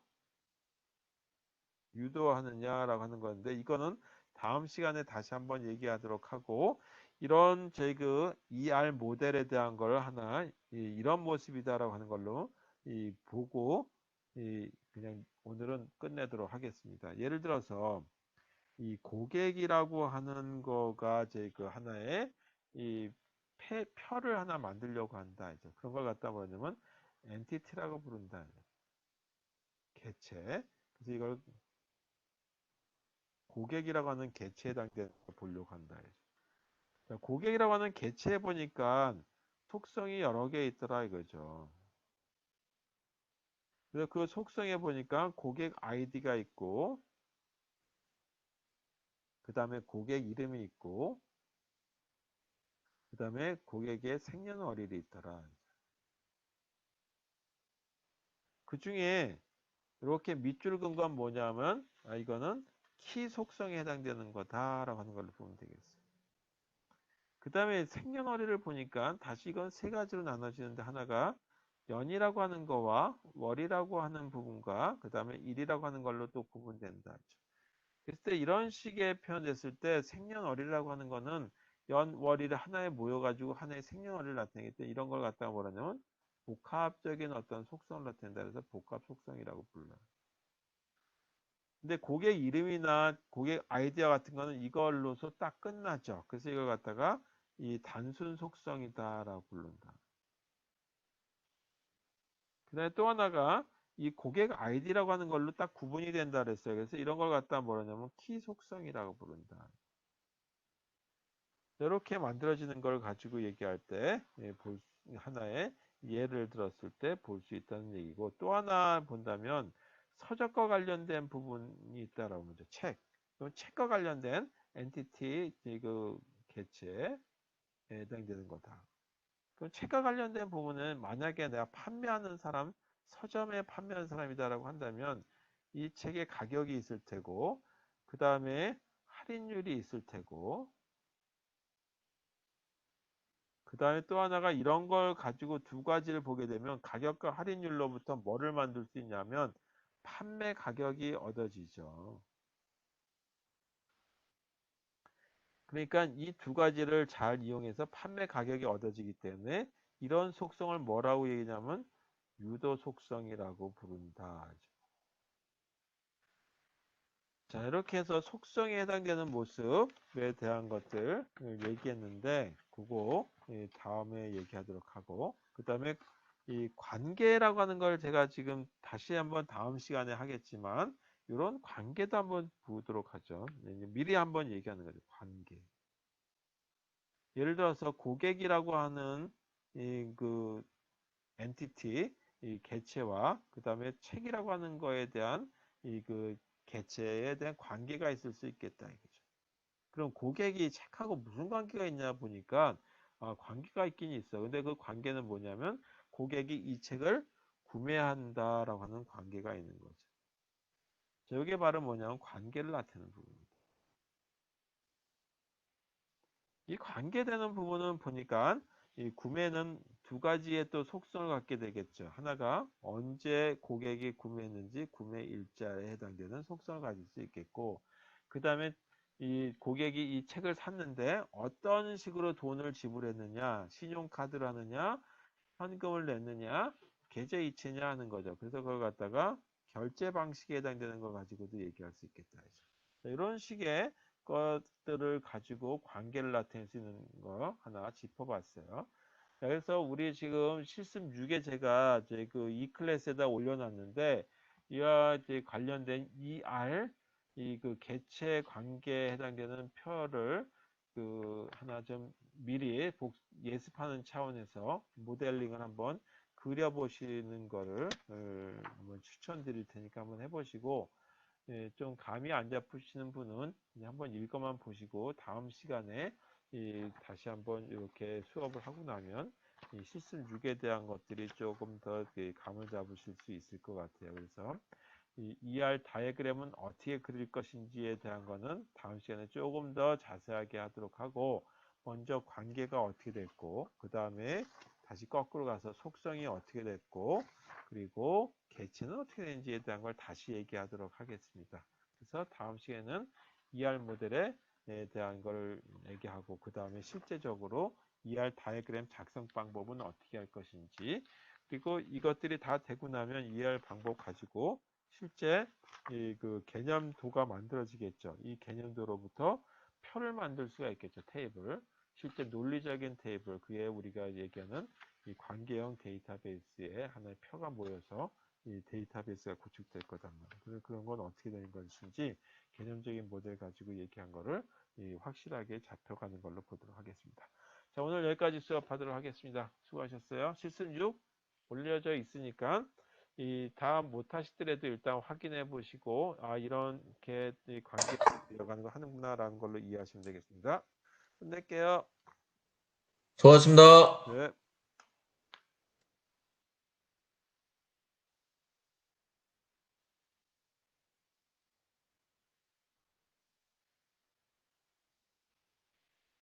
유도하느냐라고 하는 건데, 이거는 다음 시간에 다시 한번 얘기하도록 하고, 이런 저희 그 ER 모델에 대한 걸 하나 이런 모습이다라고 하는 걸로 보고 그냥 오늘은 끝내도록 하겠습니다. 예를 들어서 이 고객이라고 하는 거가 제 그 하나의 이 표를 하나 만들려고 한다. 이제 그런 걸 갖다 뭐냐면 엔티티라고 부른다. 개체. 그래서 이걸 고객이라고 하는 개체에 해당되는 걸 보려고 한다. 자, 고객이라고 하는 개체에 보니까 속성이 여러 개 있더라 이거죠. 그래서 그 속성에 보니까 고객 아이디가 있고, 그 다음에 고객 이름이 있고, 그 다음에 고객의 생년월일이 있더라. 그 중에 이렇게 밑줄 긋은 건 뭐냐면, 이거는 키 속성에 해당되는 거다라고 하는 걸로 보면 되겠어요. 그 다음에 생년월일을 보니까 다시 이건 세 가지로 나눠지는데 하나가 연이라고 하는 거와 월이라고 하는 부분과 그 다음에 일이라고 하는 걸로 또 구분된다. 그랬을 때 이런 식의 표현됐을 때 생년월일이라고 하는 거는 연, 월일이 하나에 모여가지고 하나의 생년월일을 나타내기 때문에 이런 걸 갖다가 뭐라냐면 복합적인 어떤 속성을 나타낸다 그래서 복합 속성이라고 불러요. 근데 고객 이름이나 고객 아이디어 같은 거는 이걸로서 딱 끝나죠. 그래서 이걸 갖다가 이 단순 속성이다라고 부른다. 그다음에 또 하나가 이 고객 아이디라고 하는 걸로 딱 구분이 된다 그랬어요. 그래서 이런 걸 갖다 뭐라냐면 키 속성이라고 부른다. 이렇게 만들어지는 걸 가지고 얘기할 때 하나의 예를 들었을 때 볼 수 있다는 얘기고 또 하나 본다면 서적과 관련된 부분이 있다라고 하죠. 책. 그럼 책과 관련된 엔티티 그 개체에 해당되는 거다. 그럼 책과 관련된 부분은 만약에 내가 판매하는 사람, 서점에 판매하는 사람이다라고 한다면 이 책의 가격이 있을 테고 그 다음에 할인율이 있을 테고 그 다음에 또 하나가 이런 걸 가지고 두 가지를 보게 되면 가격과 할인율로부터 뭐를 만들 수 있냐면 판매 가격이 얻어지죠. 그러니까 이 두 가지를 잘 이용해서 판매 가격이 얻어지기 때문에 이런 속성을 뭐라고 얘기냐면 유도 속성이라고 부른다. 자, 이렇게 해서 속성에 해당되는 모습에 대한 것들 얘기했는데, 그거 다음에 얘기하도록 하고, 그 다음에 이 관계라고 하는 걸 제가 지금 다시 한번 다음 시간에 하겠지만, 이런 관계도 한번 보도록 하죠. 미리 한번 얘기하는 거죠. 관계. 예를 들어서 고객이라고 하는 그 엔티티, 이 개체와 그 다음에 책이라고 하는 거에 대한 그 개체에 대한 관계가 있을 수 있겠다 이거죠. 그럼 고객이 책하고 무슨 관계가 있냐 보니까 관계가 있긴 있어. 근데 그 관계는 뭐냐면 고객이 이 책을 구매한다라고 하는 관계가 있는 거죠. 자, 이게 바로 뭐냐면 관계를 나타내는 부분입니다. 이 관계되는 부분은 보니까 이 구매는 두 가지의 또 속성을 갖게 되겠죠. 하나가 언제 고객이 구매했는지 구매 일자에 해당되는 속성을 가질 수 있겠고, 그 다음에 이 고객이 이 책을 샀는데 어떤 식으로 돈을 지불했느냐, 신용카드로 하느냐, 현금을 냈느냐, 계좌 이체냐 하는 거죠. 그래서 그걸 갖다가 결제 방식에 해당되는 걸 가지고도 얘기할 수 있겠다. 이런 식의 것들을 가지고 관계를 나타낼 수 있는 거 하나 짚어봤어요. 자, 그래서 우리 지금 실습 6에 제가 그 E 클래스에다 올려놨는데 이와 이제 관련된 ER 이 그 개체 관계에 해당되는 표를 그 하나 좀 미리 예습하는 차원에서 모델링을 한번 그려보시는 거를 한번 추천드릴 테니까 한번 해보시고, 예, 좀 감이 안 잡히시는 분은 그냥 한번 읽어만 보시고 다음 시간에 다시 한번 이렇게 수업을 하고 나면 이 실습 6에 대한 것들이 조금 더 감을 잡으실 수 있을 것 같아요. 그래서 이 ER 다이어그램은 어떻게 그릴 것인지에 대한 거는 다음 시간에 조금 더 자세하게 하도록 하고, 먼저 관계가 어떻게 됐고, 그 다음에 다시 거꾸로 가서 속성이 어떻게 됐고, 그리고 개체는 어떻게 되는지에 대한 걸 다시 얘기하도록 하겠습니다. 그래서 다음 시간에는 ER 모델에 대한 걸 얘기하고, 그 다음에 실제적으로 ER 다이어그램 작성 방법은 어떻게 할 것인지, 그리고 이것들이 다 되고 나면 ER 방법 가지고 실제 그 개념도가 만들어지겠죠. 이 개념도로부터 표를 만들 수가 있겠죠. 테이블. 실제 논리적인 테이블, 그게 우리가 얘기하는 이 관계형 데이터베이스에 하나의 표가 모여서 이 데이터베이스가 구축될 거단 말이에요. 그런 건 어떻게 되는 것인지 개념적인 모델 가지고 얘기한 거를 확실하게 잡혀가는 걸로 보도록 하겠습니다. 자, 오늘 여기까지 수업하도록 하겠습니다. 수고하셨어요. 실습 6 올려져 있으니까 이 다음 못하시더라도 일단 확인해 보시고, 아, 이렇게 관계 이어가는 거 하는구나라는 걸로 이해하시면 되겠습니다. 끝낼게요. 수고하셨습니다. 네.